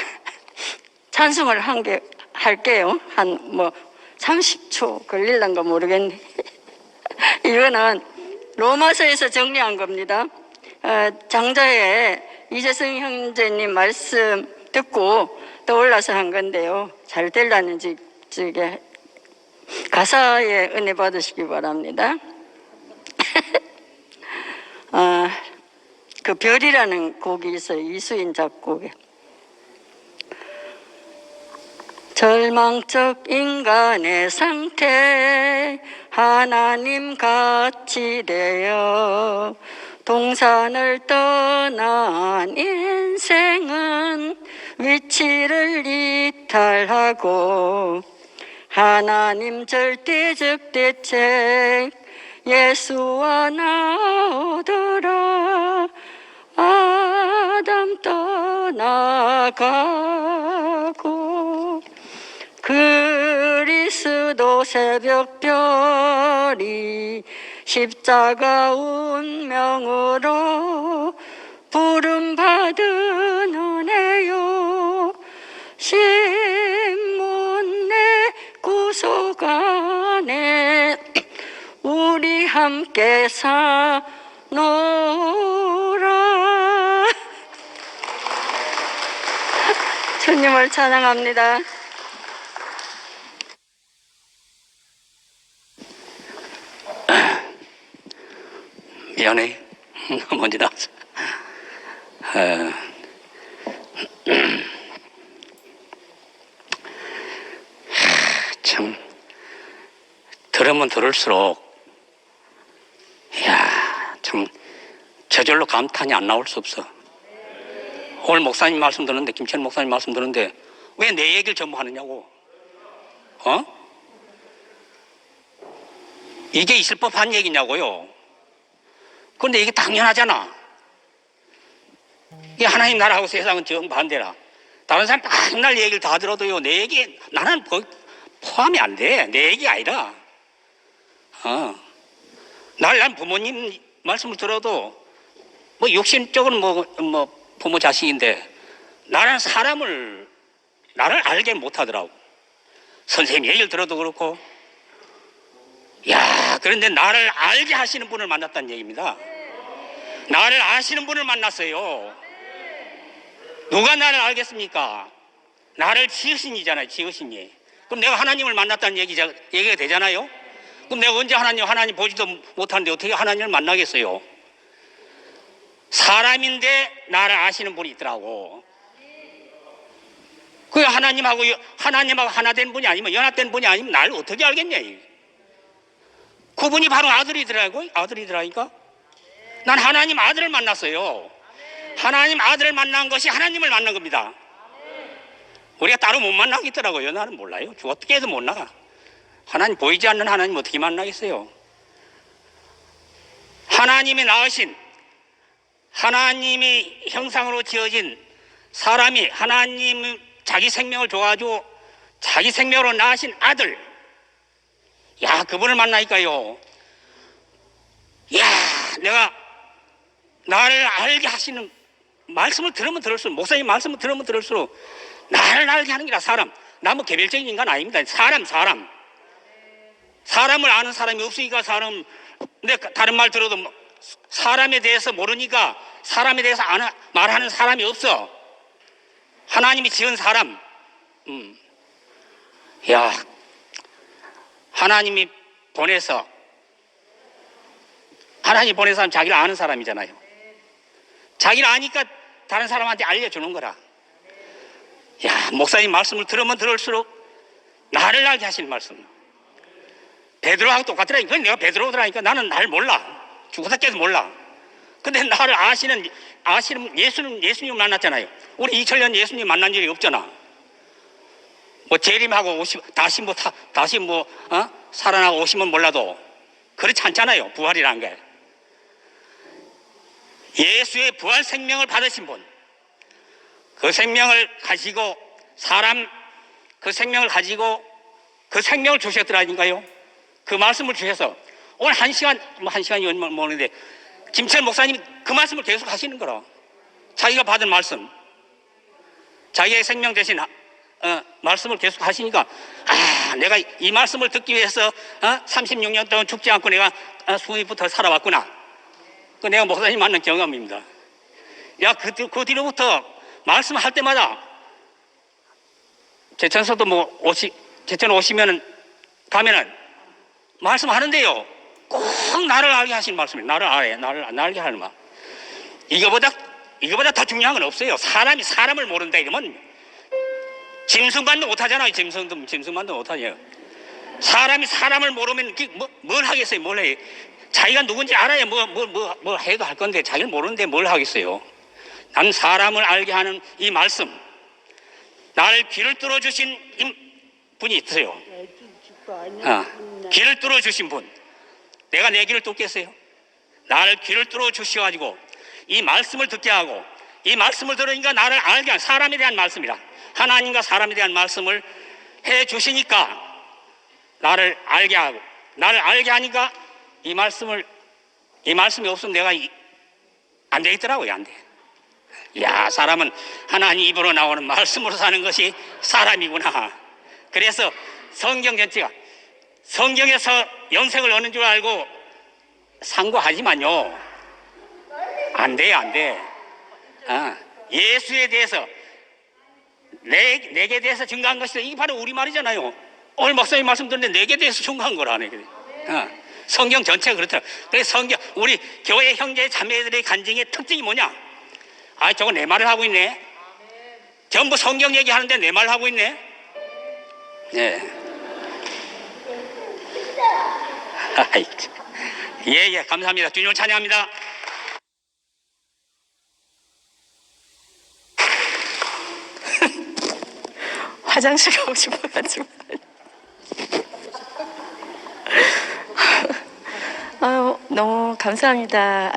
찬송을 할게요. 한 30초 걸릴란가 모르겠네. 이거는 로마서에서 정리한 겁니다. 장자에 이재성 형제님 말씀 듣고 떠올라서 한 건데요. 잘 되려는지 저게 가사에 은혜 받으시기 바랍니다. 그 별이라는 곡이 있어요. 이수인 작곡에. 절망적 인간의 상태 하나님 같이 되어 동산을 떠난 인생은 위치를 이탈하고 하나님 절대적 대책 예수와 나오더라. 아담 떠나가고 그리스도 새벽별이 십자가 운명으로 부름받은 은혜요. 신문의 구속 안에 우리 함께 사노라. 주님을 찬양합니다. 미안해. 먼저 나왔어. 들으면 들을수록 이야, 참 저절로 감탄이 안 나올 수 없어. 오늘 목사님 말씀 듣는데, 김천 목사님 말씀 듣는데 왜 내 얘기를 전부 하느냐고. 이게 있을 법한 얘기냐고요. 그런데 이게 당연하잖아. 이게 하나님 나라하고 세상은 정반대라. 다른 사람 맨날 얘기를 다 들어도요, 내 얘기 나는 포함이 안 돼. 내 얘기가 아니라. 난 부모님 말씀을 들어도 뭐 육신적으로 뭐 부모 자식인데 나는 나를 알게 못하더라고. 선생님 얘기를 들어도 그렇고. 야, 그런데 나를 알게 하시는 분을 만났다는 얘기입니다. 나를 아시는 분을 만났어요. 누가 나를 알겠습니까? 나를 지으신 이잖아요. 지으신 이. 그럼 내가 하나님을 만났다는 얘기가 되잖아요. 그럼 내가 언제 하나님 보지도 못하는데 어떻게 하나님을 만나겠어요? 사람인데 나를 아시는 분이 있더라고. 그 하나님하고 하나 된 분이 아니면, 연합된 분이 아니면 나를 어떻게 알겠냐. 그분이 바로 아들이더라니까. 난 하나님 아들을 만났어요. 하나님 아들을 만난 것이 하나님을 만난 겁니다. 우리가 따로 못 만나겠더라고요. 나는 몰라요. 어떻게 해도 못 나가. 하나님, 보이지 않는 하나님 어떻게 만나겠어요? 하나님이 낳으신, 하나님이 형상으로 지어진 사람이 하나님 자기 생명을 줘가지고 자기 생명으로 낳으신 아들, 야, 그분을 만나니까요, 야, 내가 나를 알게 하시는 말씀을 들으면 들을수록, 목사님 말씀을 들으면 들을수록 나를 알게 하는 게라. 사람, 나 뭐 개별적인 인간 아닙니다. 사람을 아는 사람이 없으니까 근데 다른 말 들어도 사람에 대해서 모르니까 사람에 대해서 말하는 사람이 없어. 하나님이 지은 사람. 야, 하나님이 보내서 자기를 아는 사람이잖아요. 자기를 아니까 다른 사람한테 알려주는 거라. 야, 목사님 말씀을 들으면 들을수록 나를 알게 하시는 말씀. 베드로하고 똑같더라니까. 그건 내가 베드로더라니까. 나는 날 몰라. 죽어서 깨도 몰라. 근데 나를 아시는 예수님을 만났잖아요. 우리 2000년 예수님 만난 적이 없잖아. 뭐 재림하고 다시 살아나고 오시면 몰라도 그렇지 않잖아요. 부활이라는 게. 예수의 부활 생명을 받으신 분, 그 생명을 가지고 그 생명을 주셨더라니까요. 그 말씀을 주셔서 오늘 한 시간이 얼마 모르는데 김철 목사님이 그 말씀을 계속 하시는 거라. 자기가 받은 말씀, 자기의 생명 대신 말씀을 계속 하시니까, 내가 이 말씀을 듣기 위해서 36년 동안 죽지 않고 내가 수입부터 살아왔구나. 그 내가 목사님 만난 경험입니다. 야, 그 뒤로부터 말씀할 때마다 제천서도 제천 가면은 말씀하는데요, 꼭 나를 알게 하시는 말씀이에요. 나를 알게 하는 말. 이거보다 더 중요한 건 없어요. 사람이 사람을 모른다 이러면 짐승만도 못하잖아요. 짐승만도 못하죠. 사람이 사람을 모르면 뭘 하겠어요? 뭘 해? 자기가 누군지 알아야 뭐 해도 할 건데 자기를 모르는데 뭘 하겠어요? 난 사람을 알게 하는 이 말씀, 나를 귀를 뚫어주신 분이 있어요. 귀를 뚫어주신 분. 내가 내 귀를 뚫겠어요? 나를 귀를 뚫어주셔가지고 이 말씀을 듣게 하고, 이 말씀을 들으니까 나를 알게 하는, 사람에 대한 말씀이라, 하나님과 사람에 대한 말씀을 해주시니까 나를 알게 하고, 나를 알게 하니까 이 말씀이 없으면 내가 안 되겠더라고요. 안 돼. 야, 사람은 하나님 입으로 나오는 말씀으로 사는 것이 사람이구나. 그래서 성경 전체가, 성경에서 영생을 얻는 줄 알고 상고하지만요, 안 돼. 예수에 대해서, 내게 대해서 증거한 것이, 이게 바로 우리말이잖아요. 오늘 목사님 말씀 듣는데 내게 대해서 증거한 거라네. 성경 전체가 그렇더라. 그래서 우리 교회 형제 자매들의 간증의 특징이 뭐냐? 저거 내 말을 하고 있네. 전부 성경 얘기하는데 내 말을 하고 있네. 네. 예, 감사합니다. 주님을 찬양합니다. 화장실 가고 싶어가지고. 아유, 너무 감사합니다.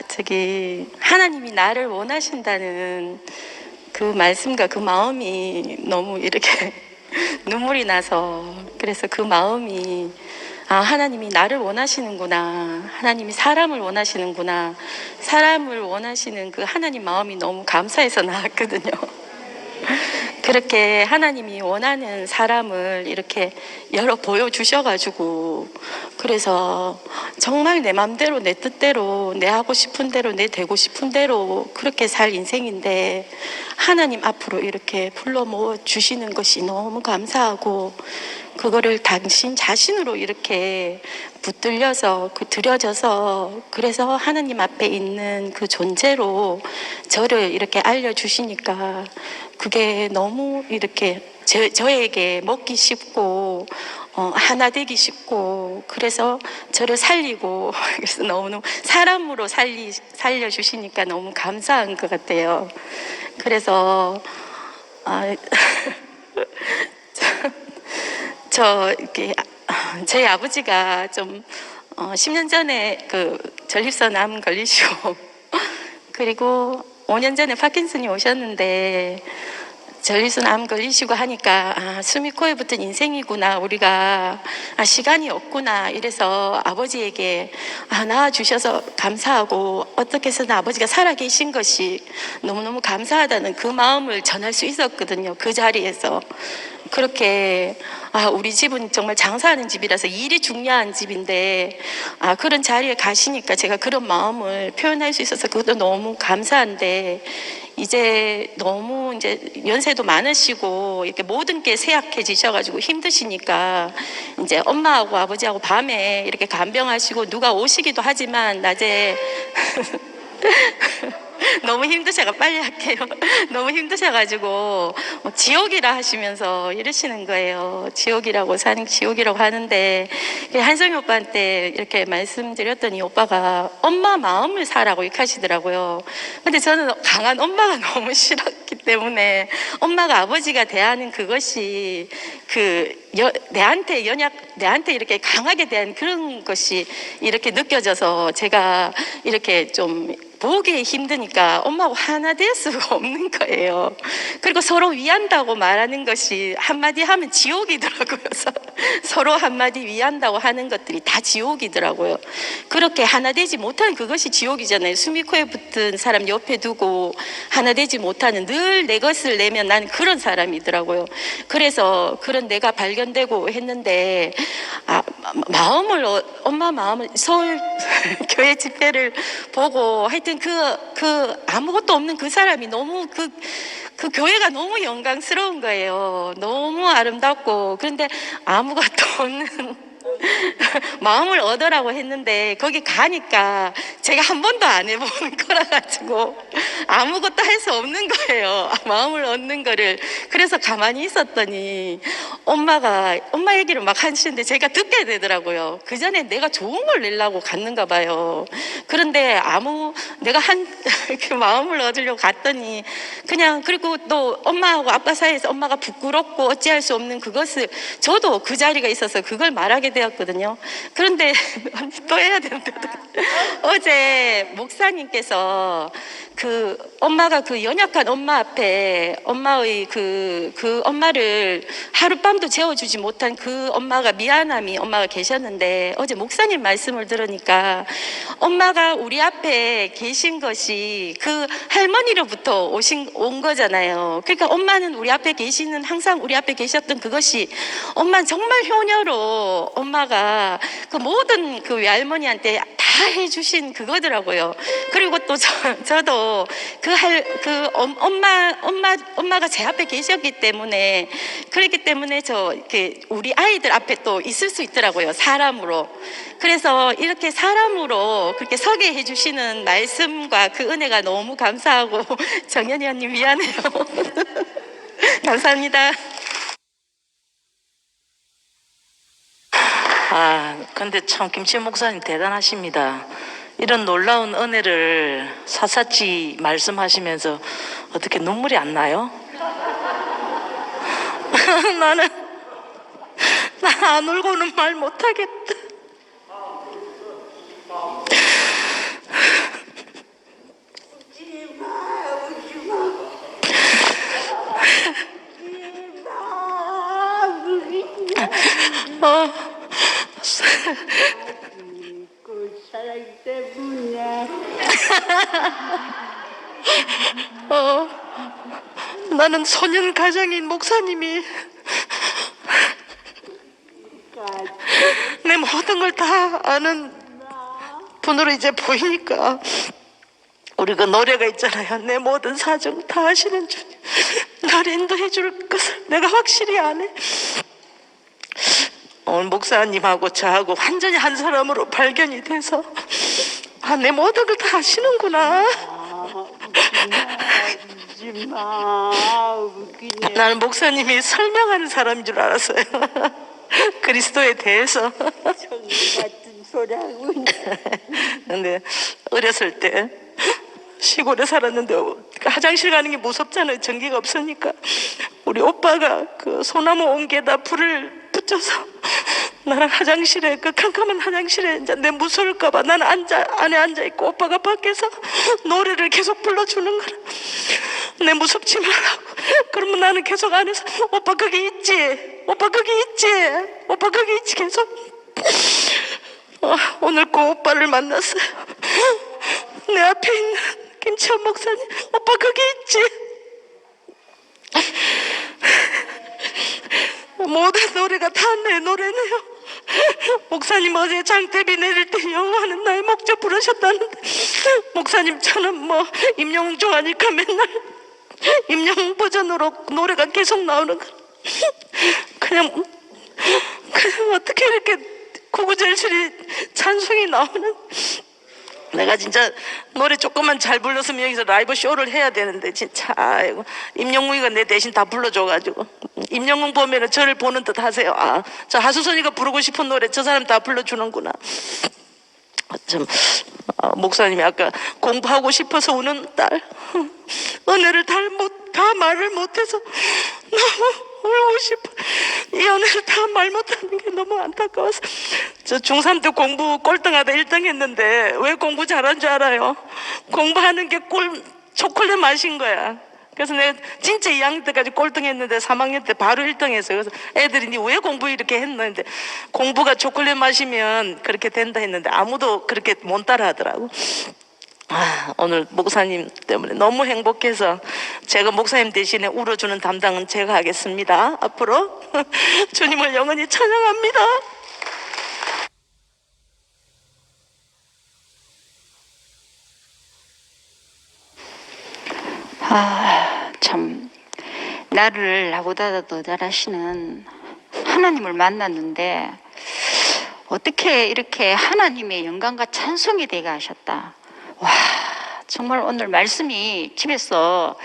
하나님이 나를 원하신다는 그 말씀과 그 마음이 너무 이렇게 눈물이 나서, 그래서 그 마음이, 하나님이 나를 원하시는구나. 하나님이 사람을 원하시는구나. 사람을 원하시는 그 하나님 마음이 너무 감사해서 나왔거든요. 그렇게 하나님이 원하는 사람을 이렇게 보여주셔가지고, 그래서 정말 내 맘대로, 내 뜻대로, 내 하고 싶은 대로, 내 되고 싶은 대로 그렇게 살 인생인데, 하나님 앞으로 이렇게 불러 모아 주시는 것이 너무 감사하고, 그거를 당신 자신으로 이렇게 붙들려서, 드려져서, 그래서 하나님 앞에 있는 그 존재로 저를 이렇게 알려주시니까, 그게 너무 이렇게 저에게 먹기 쉽고, 하나 되기 쉽고, 그래서 저를 살리고, 그래서 너무너무 사람으로 살려주시니까 너무 감사한 것 같아요. 그래서, 저희 아버지가 좀 10년 전에 그 전립선 암 걸리시고 그리고 5년 전에 파킨슨이 오셨는데 전립선 암 걸리시고 하니까 숨이 코에 붙은 인생이구나, 우리가 시간이 없구나, 이래서 아버지에게 낳아주셔서 감사하고 어떻게 해서든 아버지가 살아계신 것이 너무너무 감사하다는 그 마음을 전할 수 있었거든요. 그 자리에서. 그렇게 우리 집은 정말 장사하는 집이라서 일이 중요한 집인데 그런 자리에 가시니까 제가 그런 마음을 표현할 수 있어서 그것도 너무 감사한데, 이제 너무 이제 연세도 많으시고 이렇게 모든 게 쇠약해지셔가지고 힘드시니까 이제 엄마하고 아버지하고 밤에 이렇게 간병하시고 누가 오시기도 하지만 낮에 너무 힘드셔가 빨리 할게요. 너무 힘드셔가지고 지옥이라 하시면서 이러시는 거예요. 지옥이라고 사는 지옥이라고 하는데, 한성이 오빠한테 이렇게 말씀드렸더니 오빠가 엄마 마음을 사라고 이렇게 하시더라고요. 근데 저는 강한 엄마가 너무 싫었기 때문에 엄마가 아버지가 대하는 그것이 내한테 이렇게 강하게 대한 그런 것이 이렇게 느껴져서 제가 이렇게 좀 보기 힘드니까 엄마하고 하나 될 수가 없는 거예요. 그리고 서로 위한다고 말하는 것이 한마디 하면 지옥이더라고요. 서로 한마디 위한다고 하는 것들이 다 지옥이더라고요. 그렇게 하나 되지 못하는 그것이 지옥이잖아요. 숨이 코에 붙은 사람 옆에 두고 하나 되지 못하는, 늘 내 것을 내면 나는 그런 사람이더라고요. 그래서 그런 내가 발견되고 했는데 엄마 마음을 서울 교회 집회를 보고 하여튼 그 아무것도 없는 그 사람이 너무 그 교회가 너무 영광스러운 거예요. 너무 아름답고, 그런데 아무것도 없는 마음을 얻으라고 했는데 거기 가니까 제가 한 번도 안 해본 거라 가지고 아무것도 할 수 없는 거예요. 마음을 얻는 거를. 그래서 가만히 있었더니 엄마 얘기를 막 하시는데 제가 듣게 되더라고요. 그 전에 내가 좋은 걸 내려고 갔는가 봐요. 그런데 내가 그 마음을 얻으려고 갔더니 그냥, 그리고 또 엄마하고 아빠 사이에서 엄마가 부끄럽고 어찌할 수 없는 그것을 저도 그 자리가 있어서 그걸 말하게 되었거든요. 그런데 또 해야 되는데 어제 목사님께서 엄마가 그 연약한 엄마 앞에 엄마의 그 엄마를 하룻밤도 재워주지 못한 그 엄마가 미안함이 엄마가 계셨는데, 어제 목사님 말씀을 들으니까 엄마가 우리 앞에 계신 것이 그 할머니로부터 온 거잖아요. 그러니까 엄마는 우리 앞에 항상 우리 앞에 계셨던 그것이, 엄마는 정말 효녀로 엄마가 그 모든 그 외할머니한테 다 해주신 그거더라고요. 그리고 또 저도 엄마가 제 앞에 계셨기 때문에, 그렇기 때문에 우리 아이들 앞에 또 있을 수 있더라고요. 사람으로. 그래서 이렇게 사람으로 그렇게 서게 해주시는 말씀과 그 은혜가 너무 감사하고, 정연이 언니 미안해요. 감사합니다. 근데 참 김치 목사님 대단하십니다. 이런 놀라운 은혜를 샅샅이 말씀하시면서 어떻게 눈물이 안 나요? 나는 나 안 울고는 말 못하겠다. 나는 소년 가장인 목사님이 내 모든 걸 다 아는 분으로 이제 보이니까 우리 그 노래가 있잖아요. 내 모든 사정 다 아시는 주님, 날 인도해 줄 것을 내가 확실히 아네. 오늘 목사님하고 저하고 완전히 한 사람으로 발견이 돼서 내 모든 걸 다 아시는구나. 나는 목사님이 설명하는 사람인 줄 알았어요. 그리스도에 대해서. 같은 소리 하고 근데 어렸을 때 시골에 살았는데 화장실 가는 게 무섭잖아요. 전기가 없으니까. 우리 오빠가 그 소나무 옹기에다 불을 붙여서 나는 화장실에, 그 캄캄한 화장실에 이제 내 무서울까봐 나는 안에 앉아있고 오빠가 밖에서 노래를 계속 불러주는 거라. 내 무섭지 말라고. 그러면 나는 계속 안에서 오빠 거기 있지? 오빠 거기 있지? 오빠 거기 있지? 계속. 오늘 그 오빠를 만났어요. 내 앞에 있는 김치환 목사님, 오빠 거기 있지? 모든 노래가 다 내 노래네요. 목사님 어제 장대비 내릴 때 영화는 나의 목적 부르셨다는데, 목사님 저는 뭐 임영웅 좋아하니까 맨날 임영웅 버전으로 노래가 계속 나오는 거. 그냥 어떻게 이렇게 구구절절이 찬송이 나오는. 내가 진짜 노래 조금만 잘 불렀으면 여기서 라이브 쇼를 해야 되는데 진짜 아이고, 임영웅이가 내 대신 다 불러줘가지고. 임영웅 보면은 저를 보는 듯 하세요. 저 하수선이가 부르고 싶은 노래 저 사람 다 불러주는구나. 참 목사님이 아까 공부하고 싶어서 우는 딸, 은혜를 다 말을 못해서 너무 울고 싶어. 이 은혜를 다 말 못하는 게 너무 안타까워서. 저 중3 때 공부 꼴등하다 1등 했는데 왜 공부 잘한 줄 알아요? 공부하는 게 초콜릿 맛인 거야. 그래서 내가 진짜 2학년 때까지 꼴등했는데 3학년 때 바로 1등 했어요. 그래서 애들이 니 왜 공부 이렇게 했는데, 공부가 초콜릿 마시면 그렇게 된다 했는데 아무도 그렇게 못 따라 하더라고. 오늘 목사님 때문에 너무 행복해서 제가 목사님 대신에 울어주는 담당은 제가 하겠습니다. 앞으로 주님을 영원히 찬양합니다. 참 나를 나보다 더 잘하시는 하나님을 만났는데 어떻게 이렇게 하나님의 영광과 찬송이 되게 하셨다. 와, 정말 오늘 말씀이 집에서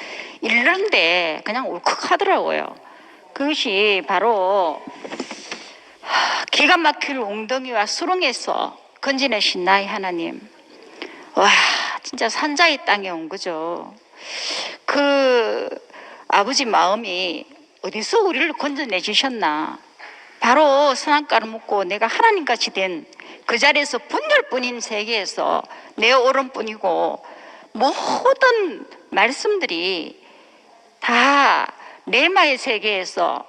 읽는데 그냥 울컥하더라고요. 그것이 바로 기가 막힐 웅덩이와 수렁에서 건지내신 나의 하나님. 와, 진짜 산자의 땅에 온 거죠. 그 아버지 마음이 어디서 우리를 건져내 주셨나. 바로 선악과를 먹고 내가 하나님같이 된 그 자리에서 분열뿐인 세계에서 내 오른뿐이고, 모든 말씀들이 다 레마의 세계에서,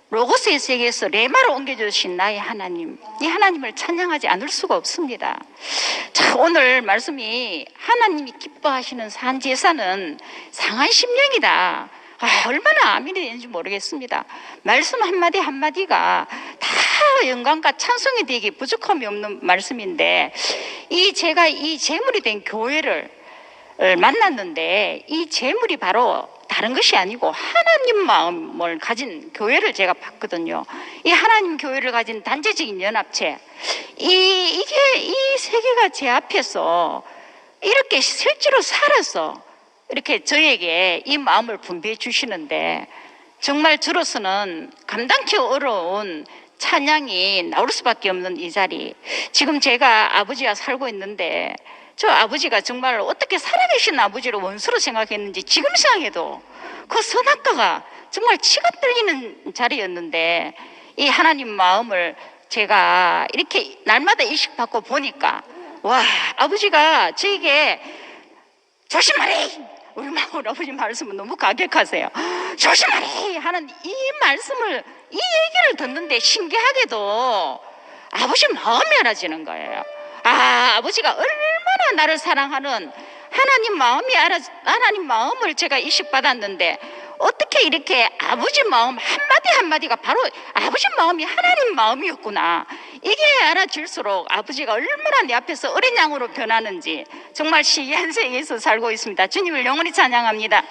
로고스의 세계에서 레마로 옮겨주신 나의 하나님, 이 하나님을 찬양하지 않을 수가 없습니다. 자, 오늘 말씀이 하나님이 기뻐하시는 산제사는 상한 심령이다. 얼마나 아멘이 되는지 모르겠습니다. 말씀 한마디 한마디가 다 영광과 찬송이 되기 부족함이 없는 말씀인데, 제가 이 제물이 된 교회를 만났는데, 이 제물이 바로 다른 것이 아니고 하나님 마음을 가진 교회를 제가 봤거든요. 이 하나님 교회를 가진 단체적인 연합체, 이게 이 세계가 제 앞에서 이렇게 실제로 살아서 이렇게 저에게 이 마음을 분배해 주시는데, 정말 저로서는 감당기 어려운 찬양이 나올 수밖에 없는 이 자리. 지금 제가 아버지와 살고 있는데 저 아버지가 정말 어떻게 살아계신 아버지를 원수로 생각했는지 지금 생각해도 그 선악과가 정말 치가 떨리는 자리였는데 이 하나님 마음을 제가 이렇게 날마다 인식받고 보니까 와, 아버지가 저에게 조심하래! 우리 마을 아버지 말씀은 너무 가격하세요. 조심하래! 하는 이 말씀을, 이 얘기를 듣는데 신기하게도 아버지 마음이 알아지는 거예요. 아, 아버지가 얼마나 나를 사랑하는 하나님 마음을 제가 인식받았는데 어떻게 이렇게 아버지 마음 한마디 한마디가 바로 아버지 마음이 하나님 마음이었구나. 이게 알아질수록 아버지가 얼마나 내 앞에서 어린 양으로 변하는지 정말 신기한 세계에서 살고 있습니다. 주님을 영원히 찬양합니다.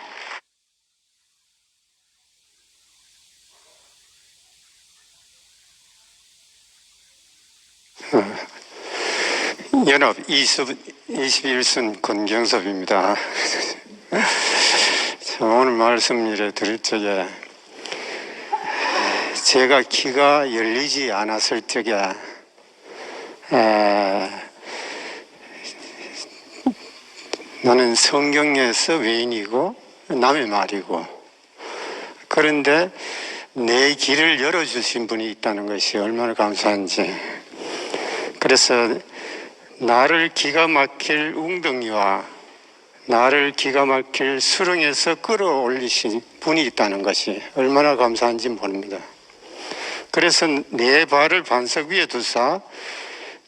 연합 21순 권경섭입니다. 오늘 말씀을 들을 적에 제가 귀가 열리지 않았을 적에 나는 성경에서 외인이고 남의 말이고 그런데 내 길을 열어주신 분이 있다는 것이 얼마나 감사한지. 그래서 나를 기가 막힐 웅덩이와 나를 기가 막힐 수렁에서 끌어올리신 분이 있다는 것이 얼마나 감사한지 모릅니다. 그래서 내 발을 반석 위에 두사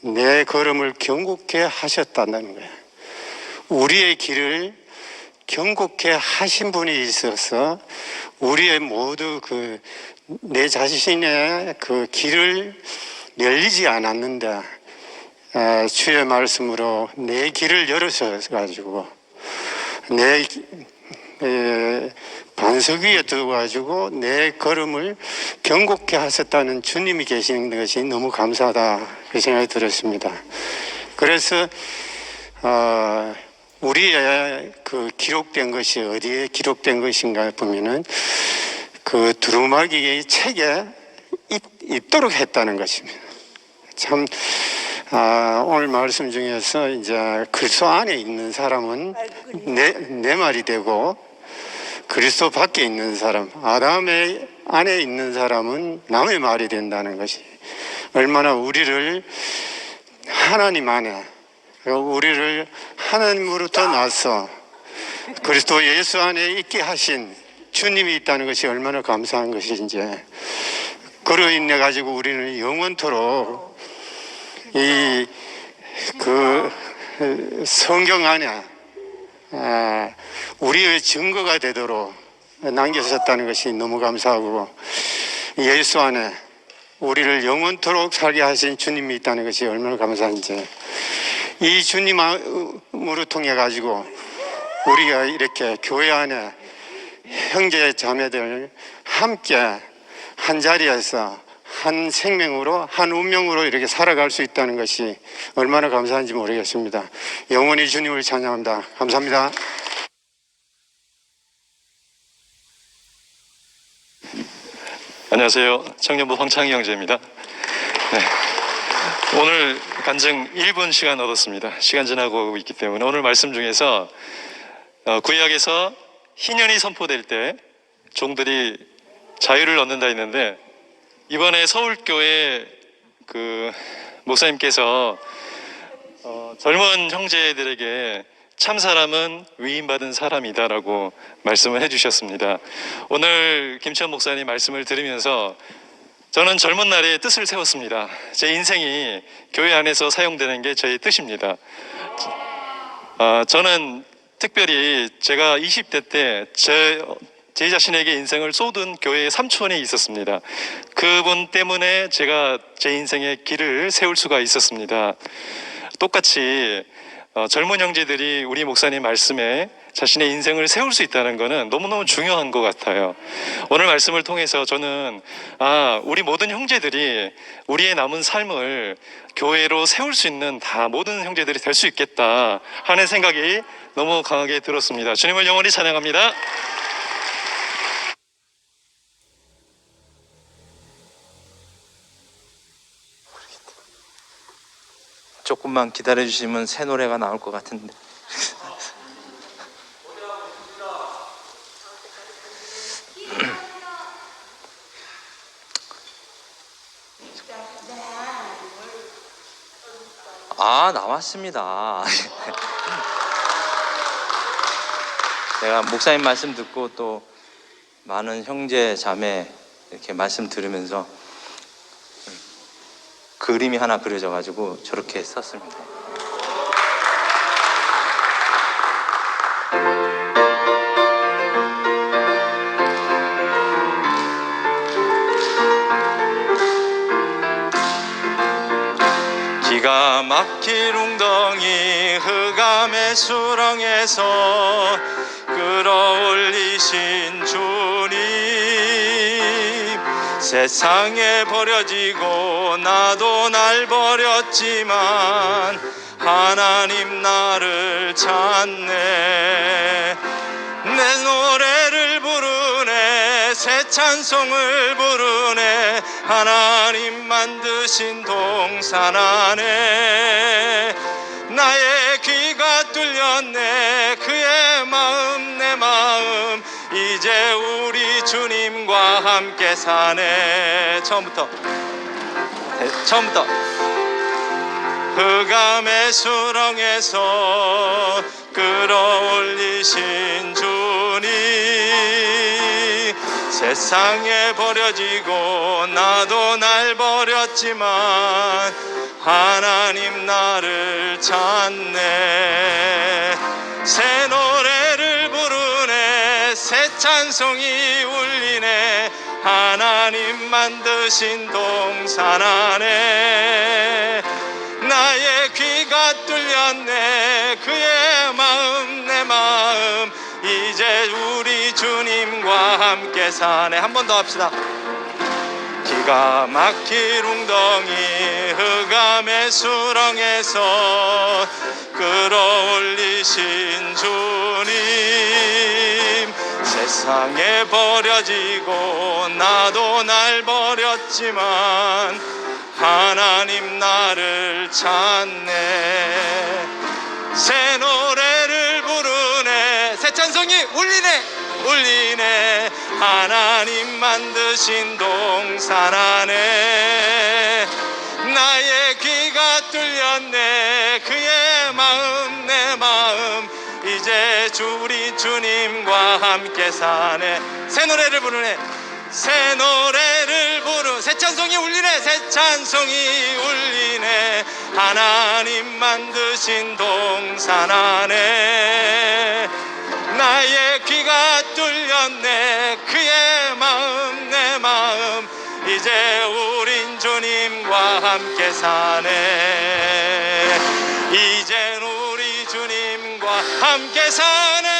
내 걸음을 경고케 하셨다는 거예요. 우리의 길을 경고케 하신 분이 있어서 우리의 모두 내 자신의 그 길을 열리지 않았는데 주의 말씀으로 내 길을 열으셔가지고 내 반석 위에 두어가지고 내 걸음을 경고케 하셨다는 주님이 계시는 것이 너무 감사하다 그 생각이 들었습니다. 그래서 우리의 그 기록된 것이 어디에 기록된 것인가 보면은 그 두루마기 책에 있도록 했다는 것입니다. 참 오늘 말씀 중에서 이제 그리스도 안에 있는 사람은 내 말이 되고 그리스도 밖에 있는 사람, 아담의 안에 있는 사람은 남의 말이 된다는 것이 얼마나 우리를 하나님 안에, 우리를 하나님으로부터 나서 그리스도 예수 안에 있게 하신 주님이 있다는 것이 얼마나 감사한 것인지. 그로 인해 가지고 우리는 영원토록 성경 안에 우리의 증거가 되도록 남겨주셨다는 것이 너무 감사하고 예수 안에 우리를 영원토록 살게 하신 주님이 있다는 것이 얼마나 감사한지. 이 주님으로 통해 가지고 우리가 이렇게 교회 안에 형제 자매들 함께 한 자리에서 한 생명으로 한 운명으로 이렇게 살아갈 수 있다는 것이 얼마나 감사한지 모르겠습니다. 영원히 주님을 찬양합니다. 감사합니다. 안녕하세요. 청년부 황창희 형제입니다. 네. 오늘 간증 1분 시간 얻었습니다. 시간 지나고 있기 때문에 오늘 말씀 중에서 구약에서 희년이 선포될 때 종들이 자유를 얻는다 했는데 이번에 서울교회 그 목사님께서 젊은 형제들에게 참 사람은 위임받은 사람이다라고 말씀을 해주셨습니다. 오늘 김치현 목사님 말씀을 들으면서 저는 젊은 날에 뜻을 세웠습니다. 제 인생이 교회 안에서 사용되는 게 저의 뜻입니다. 저는 특별히 제가 20대 때 제 자신에게 인생을 쏟은 교회의 삼촌이 있었습니다. 그분 때문에 제가 제 인생의 길을 세울 수가 있었습니다. 똑같이 젊은 형제들이 우리 목사님 말씀에 자신의 인생을 세울 수 있다는 것은 너무너무 중요한 것 같아요. 오늘 말씀을 통해서 저는 우리 모든 형제들이 우리의 남은 삶을 교회로 세울 수 있는 모든 형제들이 될 수 있겠다 하는 생각이 너무 강하게 들었습니다. 주님을 영원히 찬양합니다. 조금만 기다려 주시면 새 노래가 나올 것 같은데. 아, 나왔습니다. 내가 목사님 말씀 듣고 또 많은 형제 자매 이렇게 말씀 들으면서 그림이 하나 그려져 가지고 저렇게 썼습니다. 기가 막힌 웅덩이 흑암의 수렁에서 끌어올리신 주님, 세상에 버려지고 나도 날 버렸지만 하나님 나를 찾네. 내 노래를 부르네, 새 찬송을 부르네, 하나님 만드신 동산 안에 나의 귀가 뚫렸네. 그의 마음 내 마음 이제 우리 주님과 함께 사네. 처음부터 흑암의 수렁에서 끌어올리신 주님, 세상에 버려지고 나도 날 버렸지만 하나님 나를 찾네. 새 노래를 부르네, 새 찬송이 울리네, 하나님 만드신 동산 안에 나의 귀가 뚫렸네. 그의 마음 내 마음 이제 우리 주님과 함께 사네. 한 번 더 합시다. 기가 막힌 웅덩이 흑암의 수렁에서 끌어올리신 주님, 세상에 버려지고 나도 날 버렸지만 하나님 나를 찾네. 새 노래를 부르네, 새 찬송이 울리네, 하나님 만드신 동산 안에 나의 귀가 뚫렸네. 그의 마음 내 마음 이제 우리 주님과 함께 사네. 새 노래를 부르네, 새 노래를 부르, 새 찬송이 울리네, 새 찬송이 울리네, 하나님 만드신 동산 안에 나의 귀가 뚫렸네. 그의 마음 내 마음 이제 우린 주님과 함께 사네. 이젠 우리 주님과 함께 사네.